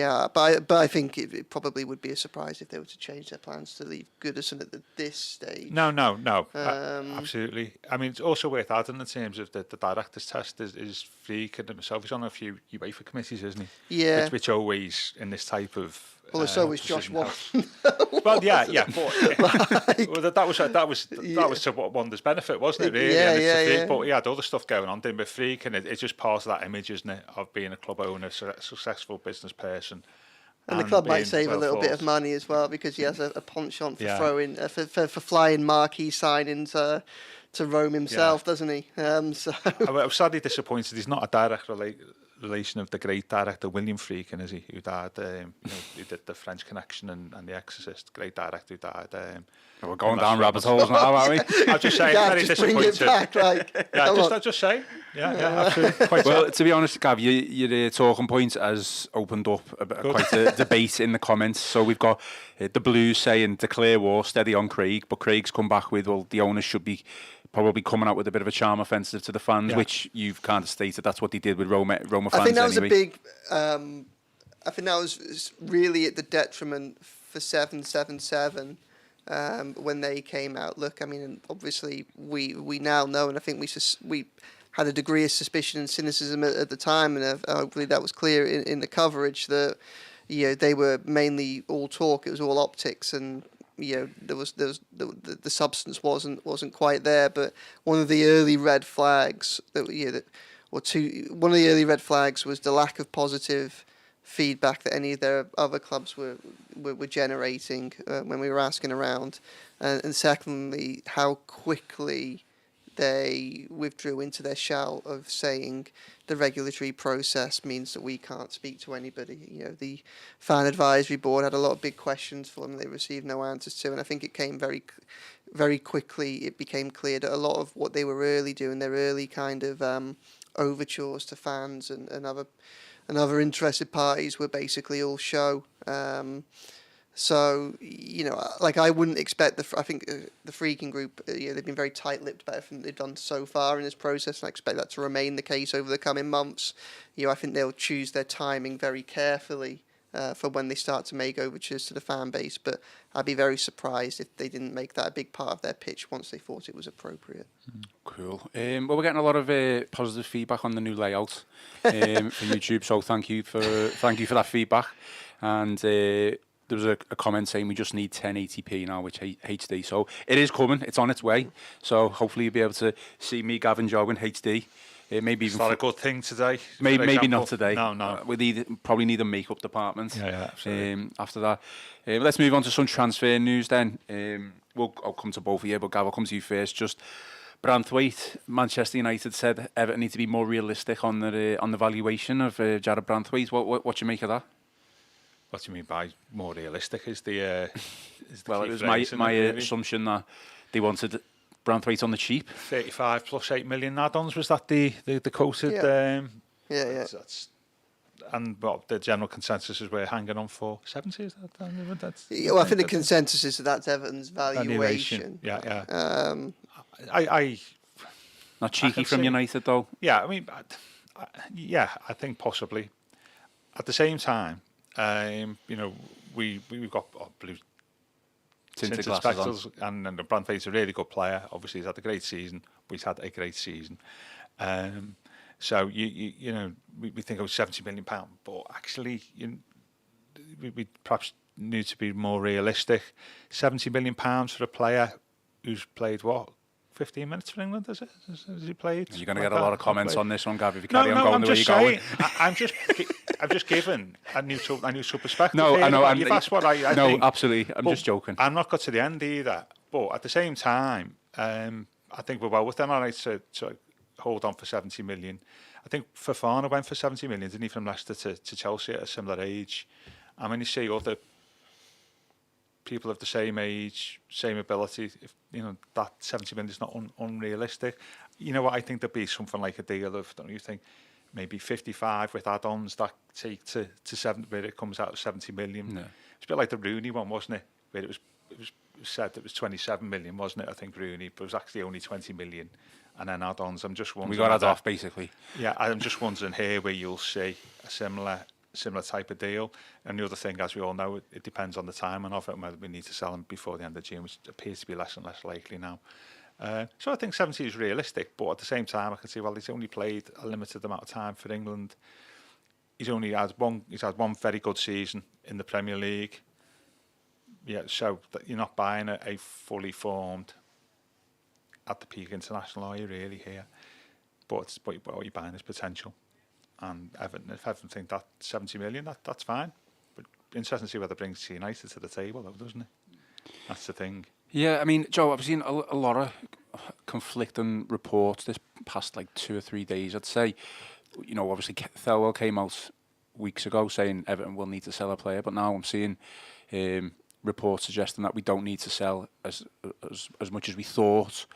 I think it probably would be a surprise if they were to change their plans to leave Goodison at this stage. No. Absolutely. I mean, it's also worth adding in terms of the director's test is Friedkin himself. He's on a few UEFA committees, isn't he? Yeah. Which always in this type of well, so is Josh Watson. Well, yeah. But that was to Wander's benefit, wasn't it? Really? Yeah. But he had other stuff going on. Then with Friedkin, it's just part of that image, isn't it, of being a club owner, a successful business person. And the club might save a little bit of money as well, because he has a penchant for throwing for flying marquee signings to Rome himself, doesn't he? I was sadly disappointed he's not a direct relation of the great director William Friedkin, is he? Who died? Who did the French Connection and The Exorcist? Great director who died. We're going down rabbit holes now, aren't we? I'm just saying, very disappointed. I'm just saying. Yeah, absolutely. Quite well, to be honest, Gav, your talking point has opened up quite a debate in the comments. So we've got the Blues saying declare war, steady on Craig, but Craig's come back with, well, the owners should be probably coming out with a bit of a charm offensive to the fans, which you've kind of stated that's what they did with Roma fans. I think that was anyway. a big. I think that was really at the detriment for 777 when they came out. Look, I mean, obviously we now know, and I think we had a degree of suspicion and cynicism at the time, and hopefully that was clear in the coverage that they were mainly all talk. It was all optics, and there was the substance wasn't quite there. But one of the early red flags one of the early red flags was the lack of positive feedback that any of their other clubs were generating when we were asking around, and secondly, how quickly they withdrew into their shell of saying the regulatory process means that we can't speak to anybody. The fan advisory board had a lot of big questions for them they received no answers to, and I think it came very, very quickly. It became clear that a lot of what they were early doing, their early kind of overtures to fans and other interested parties, were basically all show. So, I wouldn't expect I think the Friedkin Group, they've been very tight-lipped about everything they've done so far in this process, and I expect that to remain the case over the coming months. I think they'll choose their timing very carefully for when they start to make overtures to the fan base. But I'd be very surprised if they didn't make that a big part of their pitch once they thought it was appropriate. Cool. Well, we're getting a lot of positive feedback on the new layout for YouTube, so thank you for that feedback. And there was a comment saying we just need 1080p now, which HD. So it is coming. It's on its way. So hopefully you'll be able to see me, Gavin, Joe in HD. Maybe even not a good thing today. Maybe not today. No. We probably need a makeup department. Yeah, absolutely. After that, let's move on to some transfer news then. I'll come to both of you, but Gav, I'll come to you first. Just Branthwaite, Manchester United said Everton need to be more realistic on the valuation of Jarrad Branthwaite. What do you make of that? What do you mean by more realistic? Is the well, it was my assumption that they wanted Branthwaite on the cheap. 35 plus 8 million add-ons, was that the quoted? Yeah. That's, and well, the general consensus is we're hanging on for 70, is that? Well, I think the consensus is that's Everton's valuation. Yeah. Not cheeky from United, though. Yeah, I mean, I think possibly. At the same time, we've got blue tinted spectacles, and Branthwaite's a really good player. Obviously, he's had a great season. He's had a great season. So we think it was £70 million, but actually, we perhaps need to be more realistic. £70 million for a player who's played 15 minutes for England, is it? Has he played? You're going to get a lot of comments on this one, Gav, if you carry on going the way you're going. I'm just giving a neutral perspective. No, here. I know. You've asked what I no, think. Absolutely. I'm just joking. I'm not got to the end either. But at the same time, I think we're well within our rights to hold on for 70 million. I think Fofana went for 70 million, didn't he, from Leicester to Chelsea at a similar age. I mean, you see other people of the same age, same ability, if that 70 million is not unrealistic. You know what, I think there'd be something like a deal of, don't you think, maybe 55 with add-ons that take to 70, where it comes out of 70 million. No. It's a bit like the Rooney one, wasn't it? Where it was said it was 27 million, wasn't it? I think Rooney, but it was actually only 20 million. And then add-ons, I'm just wondering. We got add-off, basically. Yeah, I'm just wondering here where you'll see a similar type of deal. And the other thing, as we all know, it depends on the timing of it, and whether we need to sell them before the end of June, which appears to be less and less likely now. So I think 70 is realistic, but at the same time, I can see, well, he's only played a limited amount of time for England. He's had one very good season in the Premier League. Yeah, so that you're not buying a fully formed at the peak international, are you really here? But what you're buying is potential. And if Everton think that 70 million, that's fine. But interesting to see whether it brings United to the table, though, doesn't it? That's the thing. Yeah, I mean, Joe, I've seen a lot of conflicting reports this past 2 or 3 days. I'd say, obviously Thelwell came out weeks ago saying Everton will need to sell a player, but now I'm seeing reports suggesting that we don't need to sell as much as we thought.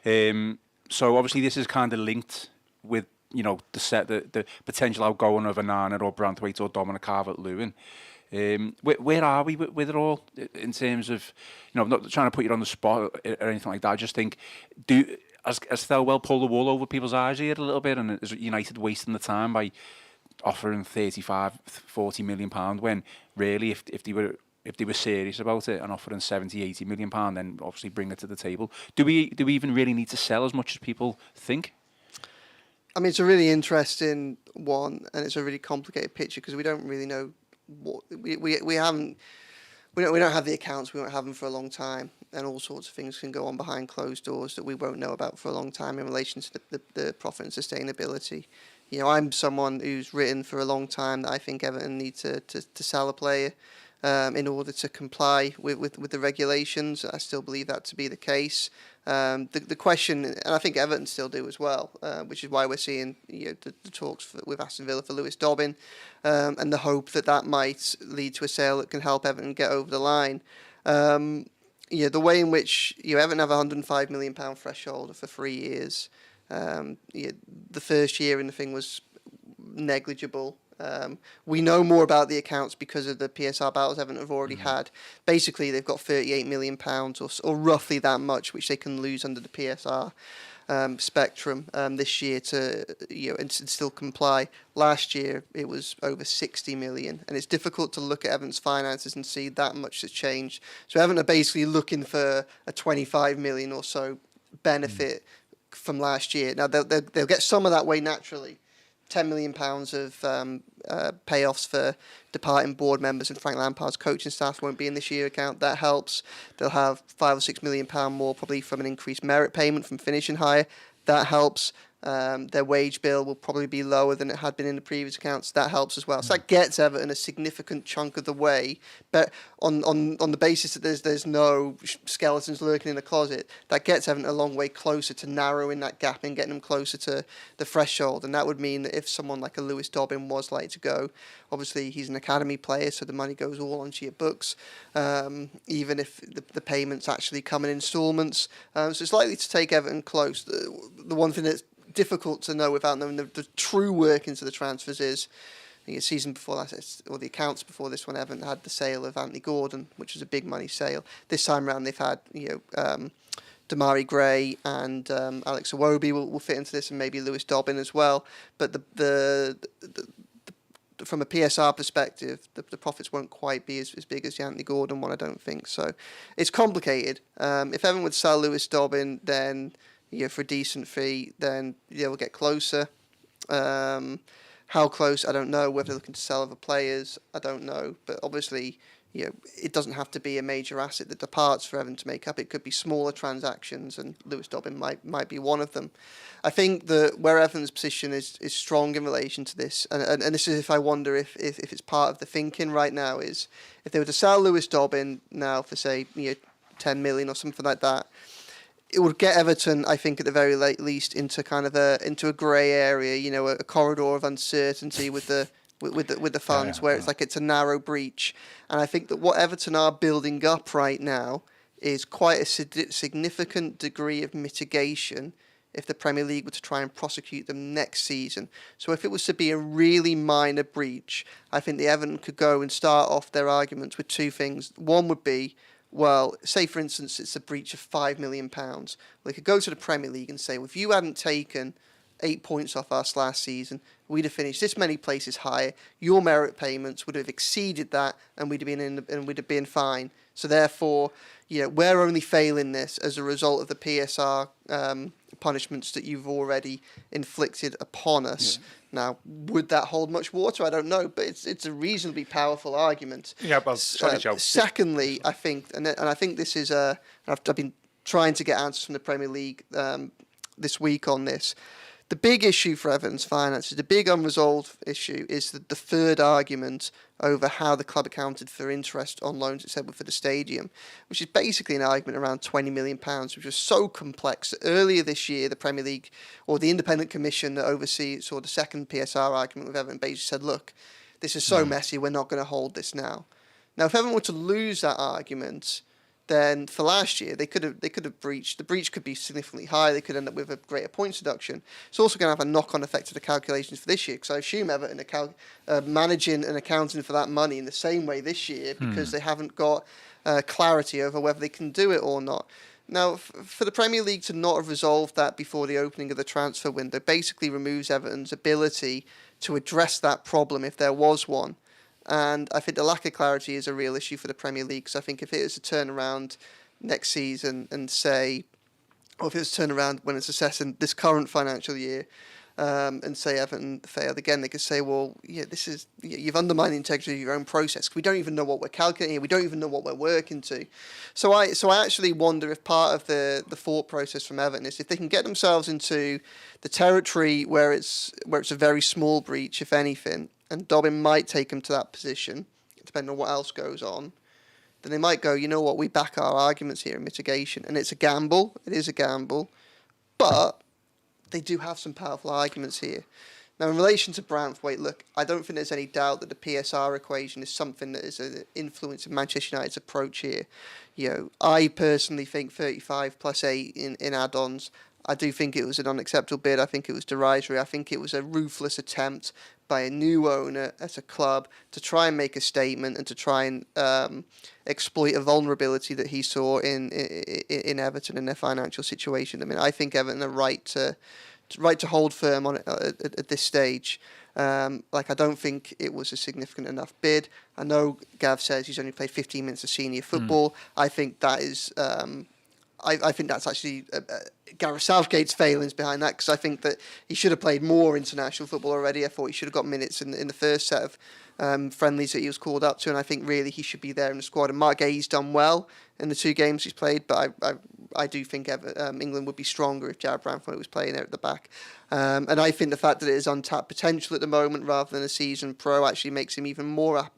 So obviously this is kind of linked with the potential outgoing of Onana or Branthwaite or Dominic Calvert-Lewin. Where are we with it all in terms of, I'm not trying to put you on the spot or anything like that. I just think, has Thelwell pulled the wool over people's eyes here a little bit, and is United wasting the time by offering 35-40 million pound when really if they were serious about it and offering 70-80 million pound, then obviously bring it to the table. Do we even really need to sell as much as people think? I mean, it's a really interesting one, and it's a really complicated picture because we don't really know what we don't have the accounts. We won't have them for a long time, and all sorts of things can go on behind closed doors that we won't know about for a long time in relation to the profit and sustainability. I'm someone who's written for a long time that I think Everton need to sell a player in order to comply with the regulations. I still believe that to be the case. The question, and I think Everton still do as well, which is why we're seeing the talks with Aston Villa for Lewis Dobbin, and the hope that might lead to a sale that can help Everton get over the line. The way in which Everton have a £105 million threshold for 3 years. The first year in the thing was negligible. We know more about the accounts because of the PSR battles Everton have already had. Basically, they've got £38 million or roughly that much, which they can lose under the PSR. spectrum this year to and still comply. Last year it was over 60 million, and it's difficult to look at Everton's finances and see that much has changed. So Everton are basically looking for a 25 million or so benefit from last year. Now they'll get some of that way naturally. £10 million of payoffs for departing board members, and Frank Lampard's coaching staff won't be in this year account. That helps. They'll have £5 or £6 million more probably from an increased merit payment from finishing higher. That helps. Their wage bill will probably be lower than it had been in the previous accounts. That helps as well. So that gets Everton a significant chunk of the way. But on the basis that there's no skeletons lurking in the closet, that gets Everton a long way closer to narrowing that gap and getting them closer to the threshold. And that would mean that if someone like a Lewis Dobbin was like to go, obviously he's an academy player, so the money goes all onto your books, even if the payments actually come in instalments. So it's likely to take Everton close. The one thing that's difficult to know without knowing the true workings of the transfers is the season before that, or the accounts before this one, Everton had the sale of Anthony Gordon, which was a big money sale. This time around, they've had Damari Gray and Alex Iwobi will fit into this, and maybe Lewis Dobbin as well. But the from a PSR perspective, the profits won't quite be as big as the Anthony Gordon one, I don't think. So it's complicated. If Everton would sell Lewis Dobbin, then for a decent fee, then we'll get closer. How close, I don't know. Whether they're looking to sell other players, I don't know. But obviously, it doesn't have to be a major asset that departs for Everton to make up. It could be smaller transactions, and Lewis Dobbin might be one of them. I think that where Everton's position is strong in relation to this, and this is if I wonder if it's part of the thinking right now, is if they were to sell Lewis Dobbin now for, say, 10 million or something like that, it would get Everton, I think, at the very least, into kind of a grey area, a corridor of uncertainty with the funds, where it's like it's a narrow breach. And I think that what Everton are building up right now is quite a significant degree of mitigation if the Premier League were to try and prosecute them next season. So if it was to be a really minor breach, I think the Everton could go and start off their arguments with two things. One would be, well, say for instance it's a breach of £5 million. Well, they could go to the Premier League and say, well, if you hadn't taken 8 points off us last season, we'd have finished this many places higher. Your merit payments would have exceeded that, and we'd have been fine. So therefore, we're only failing this as a result of the PSR punishments that you've already inflicted upon us. Yeah. Now, would that hold much water? I don't know, but it's a reasonably powerful argument. Yeah, well, sorry, Joe. Secondly, I think, and I think this is I've been trying to get answers from the Premier League this week on this. The big issue for Everton's finances, the big unresolved issue, is the third argument over how the club accounted for interest on loans, etc., for the stadium, which is basically an argument around £20 million, which was so complex that earlier this year, the Premier League, or the independent commission that oversees, or the second PSR argument with Everton, basically said, look, this is so messy, we're not going to hold this now. Now, if Everton were to lose that argument, then for last year they could have breached. The breach could be significantly higher. They could end up with a greater points deduction. It's also going to have a knock-on effect to the calculations for this year, because I assume Everton are managing and accounting for that money in the same way this year, because they haven't got clarity over whether they can do it or not. Now, for the Premier League to not have resolved that before the opening of the transfer window basically removes Everton's ability to address that problem if there was one. And I think the lack of clarity is a real issue for the Premier League, because I think if it is to turn around next season and say, or if it was to turn around when it's assessing this current financial year and say Everton failed again, they could say, well, you've undermined the integrity of your own process. We don't even know what we're calculating. We don't even know what we're working to. So I actually wonder if part of the thought process from Everton is if they can get themselves into the territory where it's a very small breach, if anything, and Dobbin might take him to that position, depending on what else goes on, then they might go, you know what, we back our arguments here in mitigation. And it's a gamble. It is a gamble. But they do have some powerful arguments here. Now, in relation to Branthwaite, look, I don't think there's any doubt that the PSR equation is something that is an influence of Manchester United's approach here. I personally think 35 plus 8 in add-ons, I do think it was an unacceptable bid. I think it was derisory. I think it was a ruthless attempt by a new owner at a club to try and make a statement and to try and exploit a vulnerability that he saw in Everton and their financial situation. I mean, I think Everton are right to hold firm on it at this stage. I don't think it was a significant enough bid. I know Gav says he's only played 15 minutes of senior football. I think that is... I think that's actually Gareth Southgate's failings behind that, because I think that he should have played more international football already. I thought he should have got minutes in the first set of friendlies that he was called up to, and I think really he should be there in the squad. And Mark Gay's done well in the 2 games he's played, but I do think England would be stronger if Jarrad Branthwaite was playing there at the back. And I think the fact that it is untapped potential at the moment rather than a season pro actually makes him even more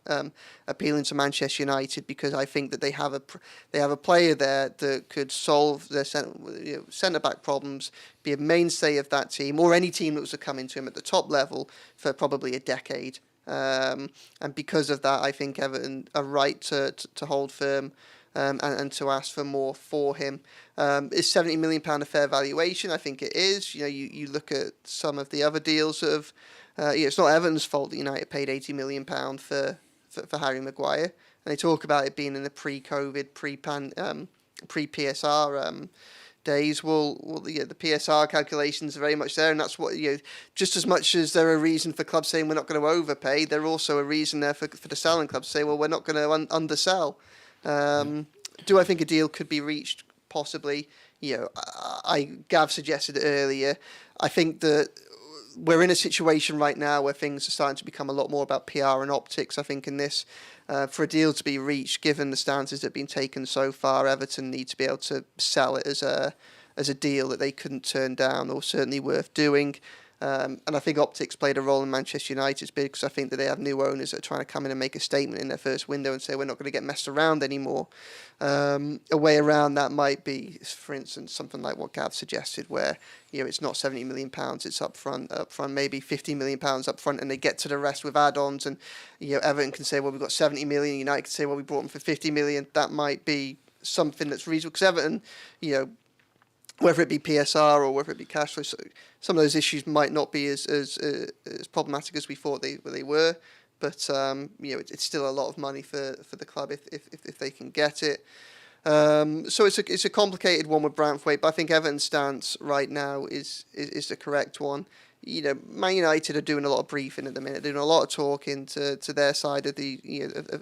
appealing to Manchester United, because I think that they have a player there that could solve their centre-back problems, be a mainstay of that team, or any team that was to come into him at the top level for probably a decade. And because of that, I think Everton are right to hold firm and to ask for more for him. Is £70 million a fair valuation? I think it is. You look at some of the other deals of, it's not Everton's fault that United paid £80 million for Harry Maguire, and they talk about it being in the pre-COVID, pre-PSR days. Well, the PSR calculations are very much there, and that's what just as much as they're a reason for clubs saying we're not going to overpay, they're also a reason there for the selling clubs to say, well, we're not going to undersell. Do I think a deal could be reached? Possibly. Gav suggested it earlier. I think that we're in a situation right now where things are starting to become a lot more about PR and optics. I think in this, for a deal to be reached, given the stances that have been taken so far, Everton need to be able to sell it as a deal that they couldn't turn down, or certainly worth doing. And I think optics played a role in Manchester United's bid, because I think that they have new owners that are trying to come in and make a statement in their first window and say we're not going to get messed around anymore. A way around that might be, for instance, something like what Gav suggested, where it's not £70 million, it's up front, maybe £50 million up front, and they get to the rest with add-ons, and Everton can say, well, we've got 70 million, United can say, well, we brought them for 50 million. That might be something that's reasonable, because Everton, whether it be PSR or whether it be cash flow, some of those issues might not be as problematic as we thought they were. But it's still a lot of money for the club if they can get it. So it's a complicated one with Branthwaite, but I think Everton's stance right now is the correct one. Man United are doing a lot of briefing at the minute, doing a lot of talking to their side of the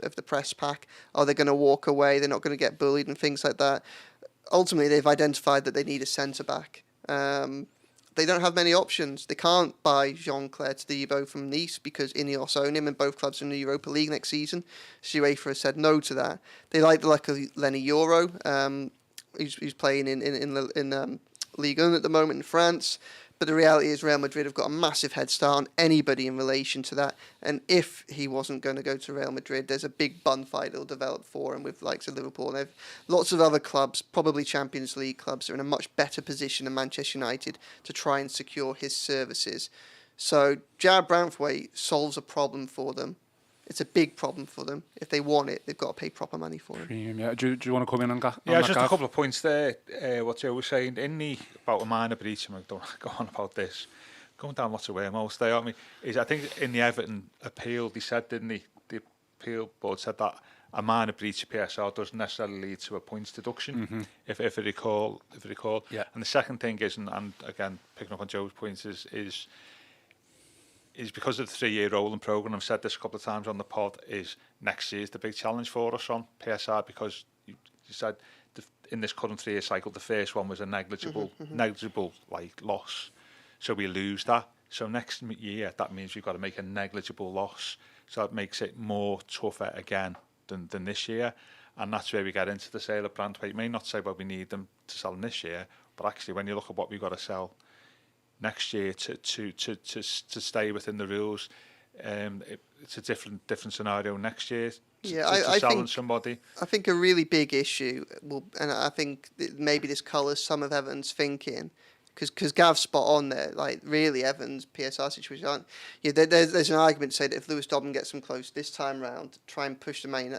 of the press pack. Are they going to walk away? They're not going to get bullied and things like that. Ultimately, they've identified that they need a centre-back. They don't have many options. They can't buy Jean-Claire Todibo from Nice because Ineos own him, and both clubs are in the Europa League next season. UEFA has said no to that. They like the luck of Lenny Euro, who's playing in Ligue 1 at the moment in France. But the reality is Real Madrid have got a massive head start on anybody in relation to that. And if he wasn't going to go to Real Madrid, there's a big bun fight that'll develop for him with likes of Liverpool. And lots of other clubs, probably Champions League clubs, are in a much better position than Manchester United to try and secure his services. So Jarrad Branthwaite solves a problem for them. It's a big problem for them. If they want it, they've got to pay proper money for it. Premium, yeah. Do you want to come in on that? Yeah, just a couple of points there. What Joe was saying, about a minor breach, and I don't go on about this, going down lots of wormholes there, aren't we? I think in the Everton appeal, they said, didn't they? The appeal board said that a minor breach of PSR doesn't necessarily lead to a points deduction, if I recall. Yeah. And the second thing is, and again, picking up on Joe's points, is because of the 3-year rolling programme, I've said this a couple of times on the pod, is next year is the big challenge for us on PSR, because you said in this current 3-year cycle, the first one was a negligible loss. So we lose that. So next year, that means we've got to make a negligible loss. So that makes it more tougher again than this year. And that's where we get into the sale of Branthwaite. You may not say, well, we need them to sell them this year, but actually when you look at what we've got to sell next year to stay within the rules, it's a different scenario next year. I think somebody. I think a really big issue and I think maybe this colours some of Everton's thinking, because Gav's spot on there. Like really, Everton's PSR situation. There's an argument to say that if Lewis Dobbin gets them close this time round, try and push the main.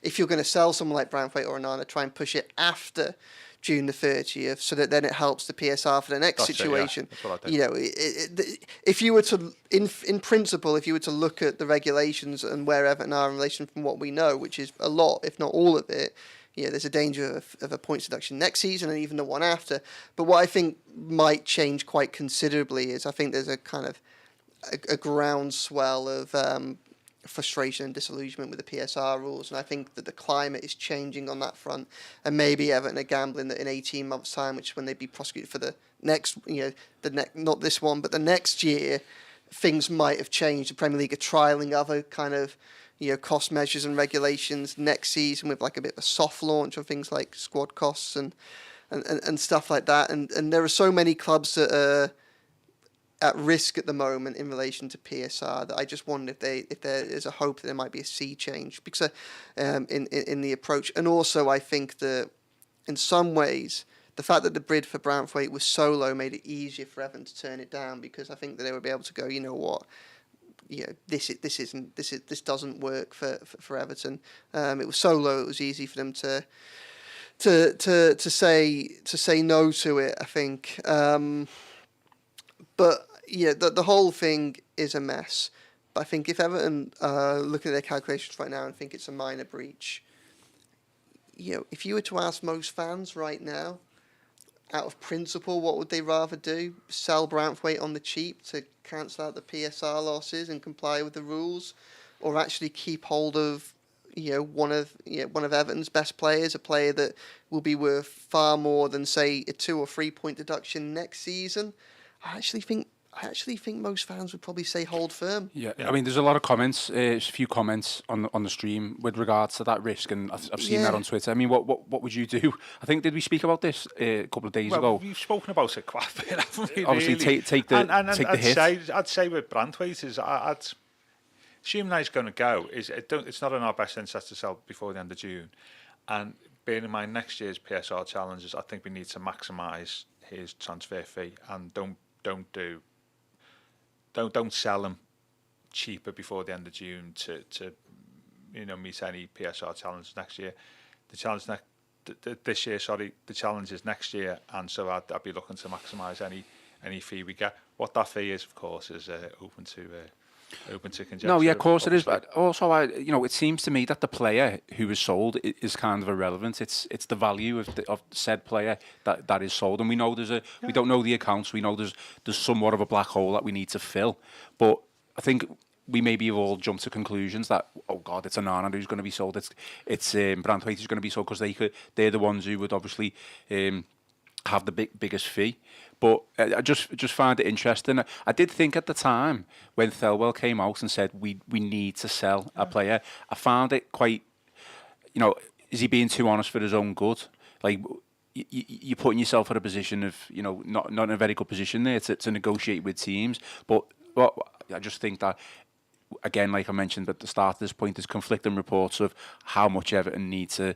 If you're going to sell someone like Branthwaite or Onana, try and push it after June the 30th, so that then it helps the PSR for the next situation. That's what I do. You know, if you were to, in principle, if you were to look at the regulations and where Everton are in relation from what we know, which is a lot, if not all of it, there's a danger of a points deduction next season and even the one after. But what I think might change quite considerably is I think there's a kind of a groundswell of frustration and disillusionment with the PSR rules, and I think that the climate is changing on that front, and maybe Everton are gambling that in 18 months' time, which is when they'd be prosecuted for the next, not this one, but the next year, things might have changed. The Premier League are trialling other kind of, cost measures and regulations next season with like a bit of a soft launch on things like squad costs and stuff like that, and there are so many clubs that are at risk at the moment in relation to PSR that I just wonder if there is a hope that there might be a sea change because in the approach. And also I think that in some ways the fact that the bid for Branthwaite was so low made it easier for Everton to turn it down, because I think that they would be able to go, you know what, this doesn't work for Everton. It was so low it was easy for them to say no to it, I think. But the whole thing is a mess. But I think if Everton look at their calculations right now and think it's a minor breach, if you were to ask most fans right now, out of principle, what would they rather do? Sell Branthwaite on the cheap to cancel out the PSR losses and comply with the rules, or actually keep hold of one of Everton's best players, a player that will be worth far more than say a 2 or 3 point deduction next season? I actually think most fans would probably say hold firm. Yeah. I mean, there's a lot of comments, a few comments on the stream with regards to that risk, and I've seen that on Twitter. I mean, what would you do? I think, did we speak about this a couple of days ago? We've spoken about it quite a bit, haven't we? Obviously, really? take the hit. I'd say with Branthwaite is I'd assume that he's going to go. It's not in our best interest to sell before the end of June, and bearing in mind next year's PSR challenges, I think we need to maximise his transfer fee and don't sell him cheaper before the end of June to meet any PSR challenges next year. The challenge this year, the challenge is next year, and so I'd be looking to maximise any fee we get. What that fee is, of course, is open to conjecture. No, yeah, of course it is. But also, it seems to me that the player who is sold is kind of irrelevant. It's the value of said player that is sold, and we know we don't know the accounts. We know there's somewhat of a black hole that we need to fill. But I think we maybe have all jumped to conclusions that, oh God, it's Onana who's going to be sold. It's Branthwaite who's going to be sold because they're the ones who would obviously have the biggest fee. But I just find it interesting. I did think at the time when Thelwell came out and said we need to sell a player, I found it quite, is he being too honest for his own good? Like, you're putting yourself in a position of, not in a very good position there to negotiate with teams. But I just think that, again, like I mentioned at the start of this point, there's conflicting reports of how much Everton need to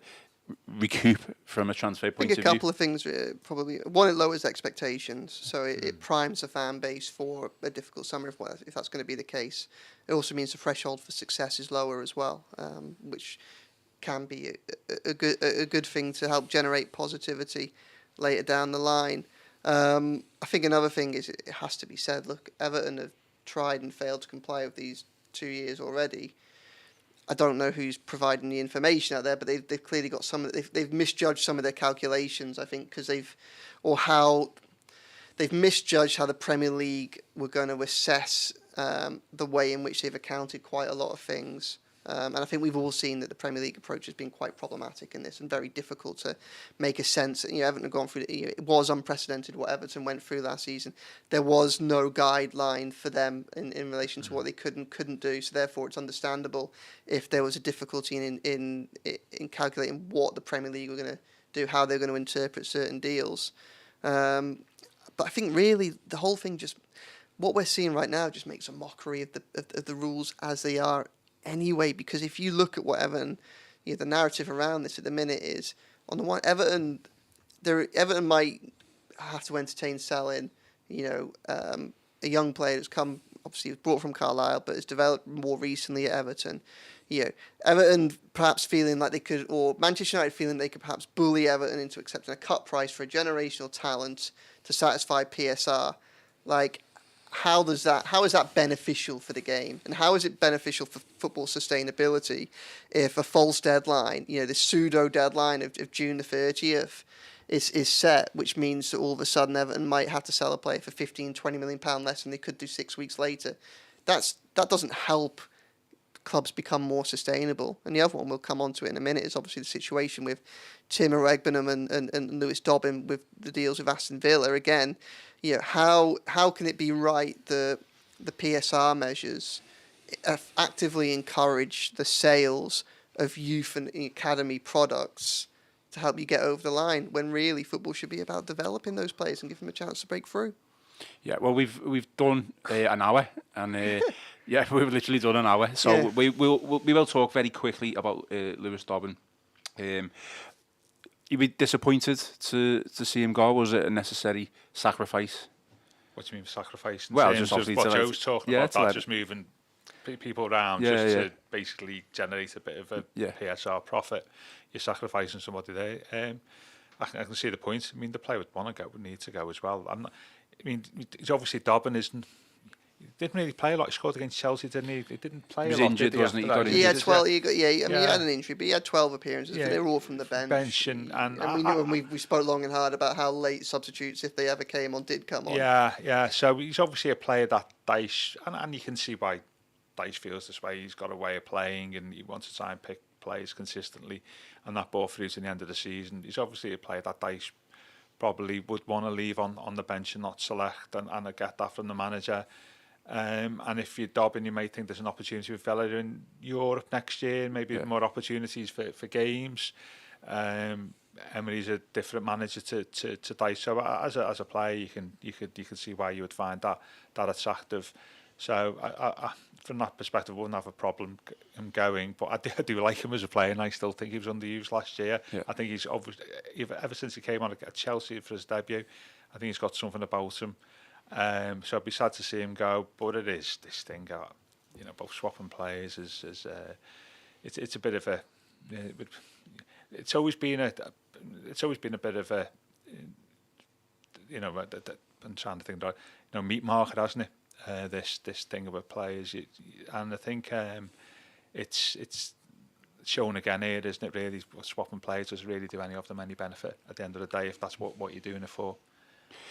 recoup from a transfer point of view. I think a couple of things, probably. One, it lowers expectations, so it primes the fan base for a difficult summer if that's going to be the case. It also means the threshold for success is lower as well, which can be a good thing to help generate positivity later down the line. I think another thing is it has to be said, look, Everton have tried and failed to comply with these 2 years already. I don't know who's providing the information out there, but they've clearly got they've misjudged some of their calculations, I think, because they've misjudged how the Premier League were going to assess the way in which they've accounted quite a lot of things. And I think we've all seen that the Premier League approach has been quite problematic in this and very difficult to make a sense. Everton have gone through. It was unprecedented what Everton went through last season. There was no guideline for them in relation to what they could and couldn't do. So therefore, it's understandable if there was a difficulty in calculating what the Premier League were going to do, how they're going to interpret certain deals. But I think really the whole thing what we're seeing right now just makes a mockery of the rules as they are. Anyway, because if you look at what Everton, the narrative around this at the minute is, on the one, Everton might have to entertain selling, a young player that's come, obviously was brought from Carlisle, but has developed more recently at Everton. Everton perhaps feeling like they could, or Manchester United feeling they could perhaps bully Everton into accepting a cut price for a generational talent to satisfy PSR. Like, how is that beneficial for the game, and how is it beneficial for football sustainability if a false deadline, this pseudo deadline of June the 30th is set, which means that all of a sudden Everton might have to sell a player for 15-20 million pound less than they could do 6 weeks later. That doesn't help clubs become more sustainable. And the other one, we'll come on to it in a minute, is obviously the situation with Timo Egbinam and Lewis Dobbin with the deals with Aston Villa. Again, how can it be right that the PSR measures actively encourage the sales of youth and academy products to help you get over the line, when really football should be about developing those players and give them a chance to break through? Yeah, well, we've done an hour, and yeah, we've literally done an hour. So Yeah. we will talk very quickly about Lewis Dobbin. You'd be disappointed to see him go. Was it a necessary sacrifice? What do you mean sacrifice? In Well, terms just of obviously what to let- Joe's talking yeah, about, to that let- just moving people around Yeah, just yeah. to basically generate a bit of a Yeah. PSR profit. You're sacrificing somebody there. I can see the point. I mean, the player would want to go, would need to go as well. He's obviously Dobbin isn't. He didn't really play a lot. He scored against Chelsea, didn't he? He didn't play He was a lot. injured, did he, wasn't he? after He got that? He had injured. 12. He Yeah. had an injury, but he had 12 appearances. Yeah. They were all from the bench. And we knew, and we spoke long and hard about how late substitutes, if they ever came on, did come on. Yeah. So he's obviously a player that Dyche, and you can see why Dyche feels this way. He's got a way of playing, and he wants to try and pick players consistently, and that bore fruit in the end of the season. He's obviously a player that Dyche probably would want to leave on the bench and not select, and I get that from the manager. And if you're Dobbin, you may think there's an opportunity with Villa in Europe next year, maybe more opportunities for games. Emery's a different manager to Dyche, so as a player, you could see why you would find that attractive. So I, from that perspective, I wouldn't have a problem him going. But I do like him as a player, and I still think he was underused last year. Yeah. I think he's obviously, ever since he came on at Chelsea for his debut, I think he's got something about him. So I'd be sad to see him go. But it is this thing, both swapping players is it's a bit of a. It's always been a bit of a. I'm trying to think about meat market, hasn't it? This thing about players, and I think it's shown again here, isn't it? Really, swapping players doesn't really do any of them any benefit at the end of the day if that's what you're doing it for.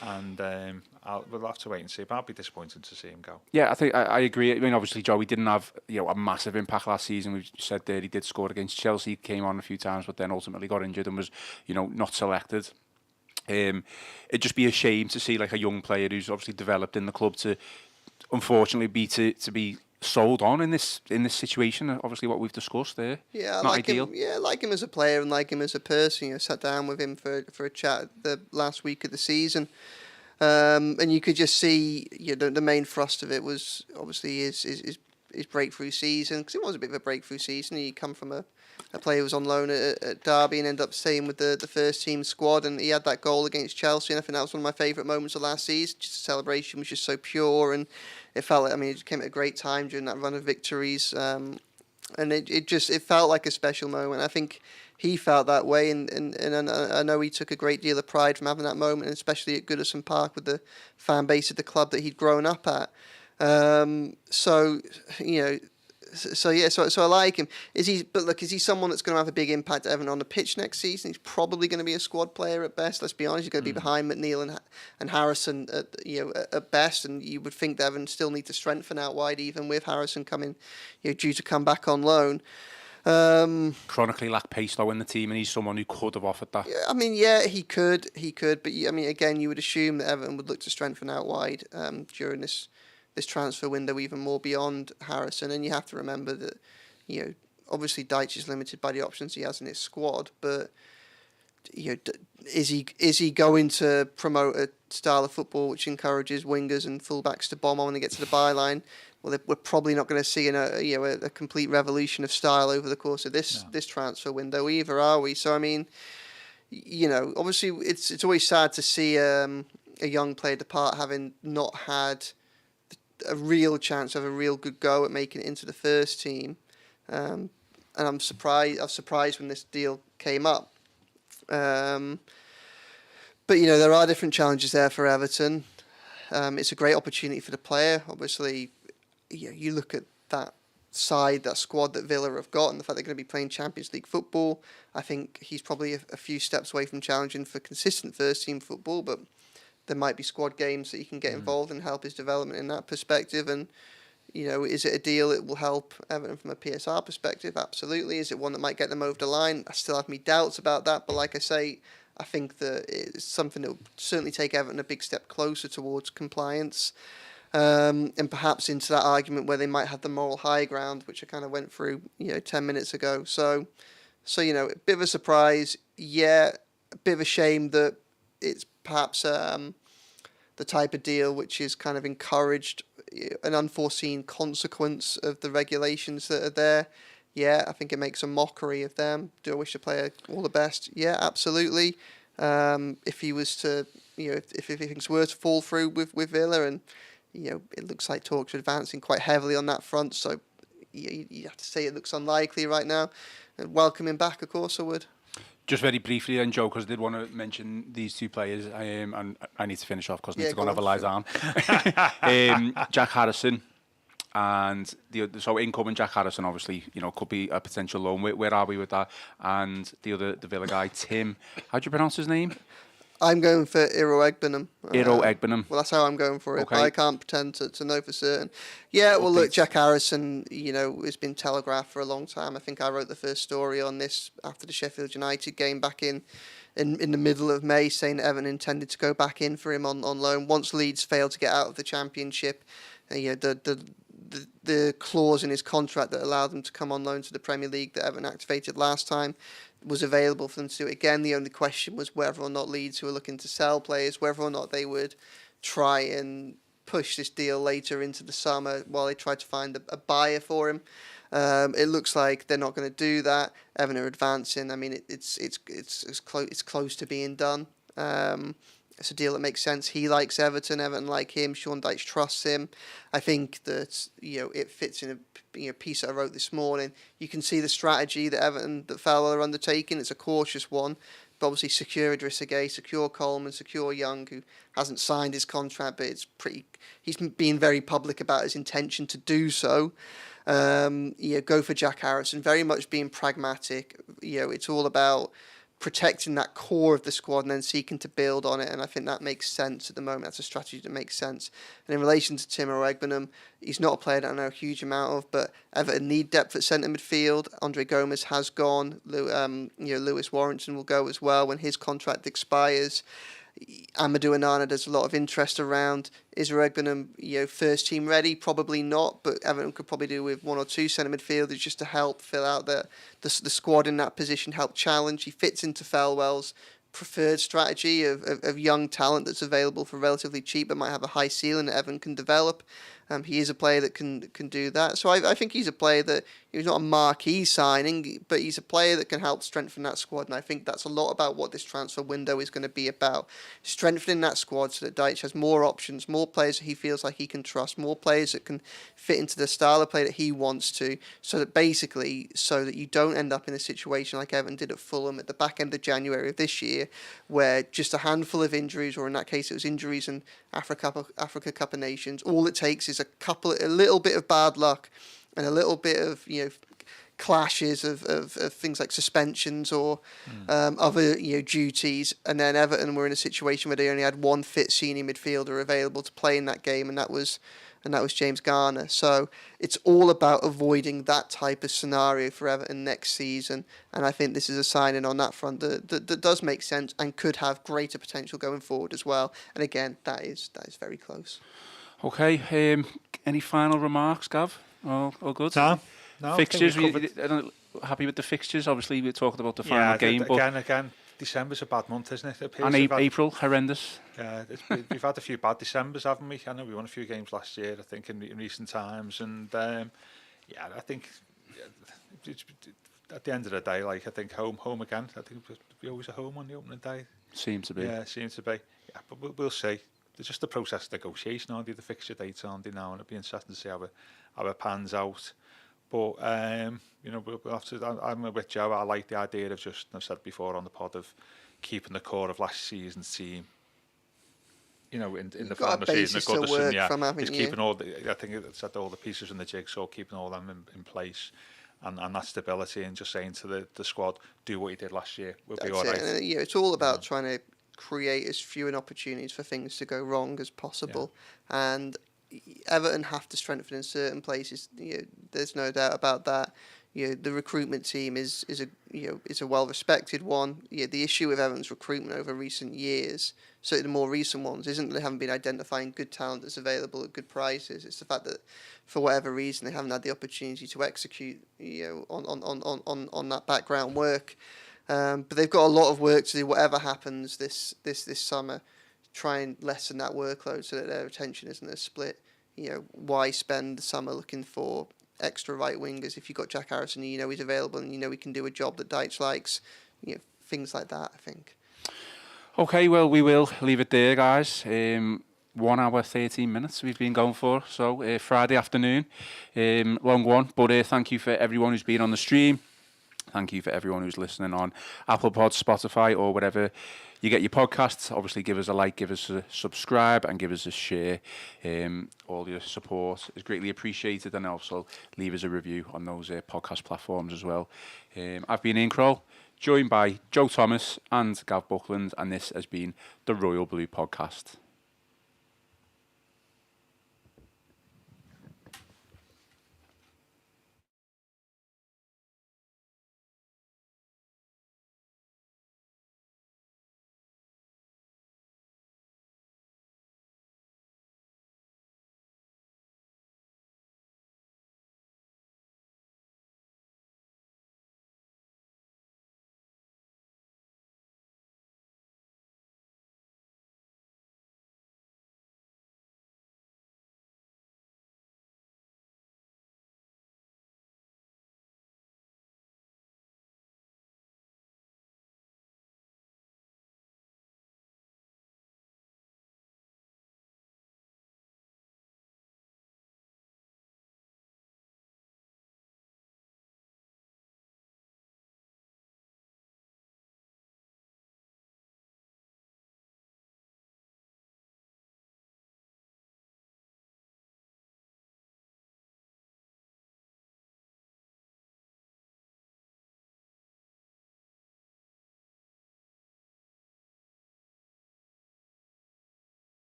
And we'll have to wait and see. But I'll be disappointed to see him go. Yeah, I think I agree. I mean, obviously, Joe, he didn't have a massive impact last season. We said there he did score against Chelsea, came on a few times, but then ultimately got injured and was not selected. It'd just be a shame to see like a young player who's obviously developed in the club to unfortunately be sold on in this situation. Obviously, what we've discussed there. Yeah, not like ideal. him. Yeah, like him as a player and like him as a person. Sat down with him for a chat the last week of the season, and you could just see the main thrust of it was obviously his breakthrough season, because it was a bit of a breakthrough season. He come from a player who was on loan at Derby and ended up staying with the first team squad, and he had that goal against Chelsea, and I think that was one of my favourite moments of last season. Just the celebration was just so pure, and it felt like, it came at a great time during that run of victories, and it felt like a special moment. I think he felt that way, and I know he took a great deal of pride from having that moment, especially at Goodison Park with the fan base of the club that he'd grown up at. So I like him. Is he someone that's going to have a big impact at Everton on the pitch next season? He's probably going to be a squad player at best. Let's be honest. He's going to be behind McNeil and Harrison at best, and you would think that Everton still need to strengthen out wide, even with Harrison coming, due to come back on loan. Chronically lack pace though in the team, and he's someone who could have offered that. Yeah, he could, but again, you would assume that Everton would look to strengthen out wide during this transfer window even more beyond Harrison. And you have to remember that, obviously Dyche is limited by the options he has in his squad, but is he going to promote a style of football which encourages wingers and fullbacks to bomb on when they get to the byline? Well, we're probably not going to see a complete revolution of style over the course of this transfer window either, are we? So obviously it's always sad to see a young player depart having not had a real chance of a real good go at making it into the first team. and I'm surprised. I was surprised when this deal came up. But there are different challenges there for Everton. It's a great opportunity for the player. Obviously, you look at that side, that squad that Villa have got, and the fact they're going to be playing Champions League football. I think he's probably a few steps away from challenging for consistent first team football, but there might be squad games that he can get involved and help his development in that perspective. And is it a deal that will help Everton from a PSR perspective? Absolutely. Is it one that might get them over the line? I still have my doubts about that, but like I say, I think that it's something that will certainly take Everton a big step closer towards compliance, and perhaps into that argument where they might have the moral high ground, which I kind of went through 10 minutes ago. So a bit of a surprise. Yeah, a bit of a shame that it's perhaps the type of deal which is kind of encouraged, an unforeseen consequence of the regulations that are there. Yeah, I think it makes a mockery of them. Do I wish the player all the best? Yeah, absolutely. If he was to, if things were to fall through with Villa, and it looks like talks are advancing quite heavily on that front. So you have to say it looks unlikely right now. And welcome him back, of course, I would. Just very briefly, and Joe, because I did want to mention these two players, and I need to finish off because I need to go and have a lie down. Jack Harrison. And so incoming Jack Harrison, obviously, could be a potential loan. Where are we with that? And the Villa guy, Tim, how do you pronounce his name? I'm going for Iro Egbenham. Egbenham. Well, that's how I'm going for it. Okay. But I can't pretend to know for certain. Yeah, well, look, Jack Harrison, has been telegraphed for a long time. I think I wrote the first story on this after the Sheffield United game back in the middle of May, saying that Everton intended to go back in for him on loan once Leeds failed to get out of the Championship. The clause in his contract that allowed them to come on loan to the Premier League that Everton activated last time was available for them to do it again. The only question was whether or not Leeds, who were looking to sell players, whether or not they would try and push this deal later into the summer while they tried to find a buyer for him. It looks like they're not going to do that. Everton are advancing. I mean, it's close to being done. It's a deal that makes sense. He likes Everton. Everton like him. Sean Dyche trusts him. I think that it fits in a piece that I wrote this morning. You can see the strategy that Farrell are undertaking. It's a cautious one, but obviously secure Idrissa Gueye, secure Coleman, secure Young, who hasn't signed his contract, but he's been very public about his intention to do so. Go for Jack Harrison. Very much being pragmatic. It's all about protecting that core of the squad and then seeking to build on it, and I think that makes sense at the moment. That's a strategy that makes sense. And in relation to Tim Egbenham, he's not a player that I know a huge amount of, but Everton need depth at centre midfield. Andre Gomes has gone. Lewis Warrington will go as well when his contract expires. Amadou Onana, there's a lot of interest around. Is Egbenham, first team ready? Probably not, but Everton could probably do with one or two centre midfielders just to help fill out the squad in that position, help challenge. He fits into Felwell's preferred strategy of young talent that's available for relatively cheap but might have a high ceiling that Everton can develop. He is a player that can do that. So I think he's a player that he's not a marquee signing, but he's a player that can help strengthen that squad. And I think that's a lot about what this transfer window is going to be about. Strengthening that squad so that Dyche has more options, more players that he feels like he can trust, more players that can fit into the style of play that he wants to, so that you don't end up in a situation like Everton did at Fulham at the back end of January of this year, where just a handful of injuries, or in that case it was injuries in Africa Cup of Nations, all it takes is a little bit of bad luck and a little bit of clashes of things like suspensions or other duties, and then Everton were in a situation where they only had one fit senior midfielder available to play in that game, and that was James Garner. So it's all about avoiding that type of scenario for Everton next season, and I think this is a signing on that front that does make sense and could have greater potential going forward as well. And again, that is very close. Okay, any final remarks, Gav? All good? No, fixtures, happy with the fixtures? Obviously, we're talking about the final game. Again, December's a bad month, isn't it? And April, horrendous. Yeah, we've had a few bad Decembers, haven't we? I know we won a few games last year, I think, in recent times. And, I think at the end of the day, I think home again. I think we always at home on the opening day. Seems to be. Yeah, seems to be. Yeah, but we'll see. There's just the process of negotiation, aren't they? The fixture dates, aren't they, now? And it'll be interesting to see how it pans out. But you know, we'll have to. I'm with Joe. I like the idea of just, I've said before on the pod, of keeping the core of last season's team. You know, in the final season, to work from, haven't just you? keeping all the. I think it's said all the pieces in the jigsaw, keeping all them in place, and that stability, and just saying to the squad, do what you did last year. We'll be all right. And, you know, it's all about trying to create as few an opportunities for things to go wrong as possible, and Everton have to strengthen in certain places. You know, there's no doubt about that. You know, the recruitment team is a well respected one. You know, the issue with Everton's recruitment over recent years, certainly the more recent ones, isn't that they haven't been identifying good talent that's available at good prices. It's the fact that for whatever reason they haven't had the opportunity to execute, you know, on that background work. But they've got a lot of work to do. Whatever happens this summer, try and lessen that workload so that their attention isn't as split. You know, why spend the summer looking for extra right wingers if you've got Jack Harrison and you know he's available and you know he can do a job that Deitch likes? You know, things like that, I think. Okay, well, we will leave it there, guys. 1 hour, 13 minutes we've been going for. So, Friday afternoon, long one. But thank you for everyone who's been on the stream. Thank you for everyone who's listening on Apple Pods, Spotify, or whatever you get your podcasts. Obviously, give us a like, give us a subscribe, and give us a share. All your support is greatly appreciated, and also leave us a review on those podcast platforms as well. I've been Ian Kroll, joined by Joe Thomas and Gav Buckland, and this has been the Royal Blue Podcast.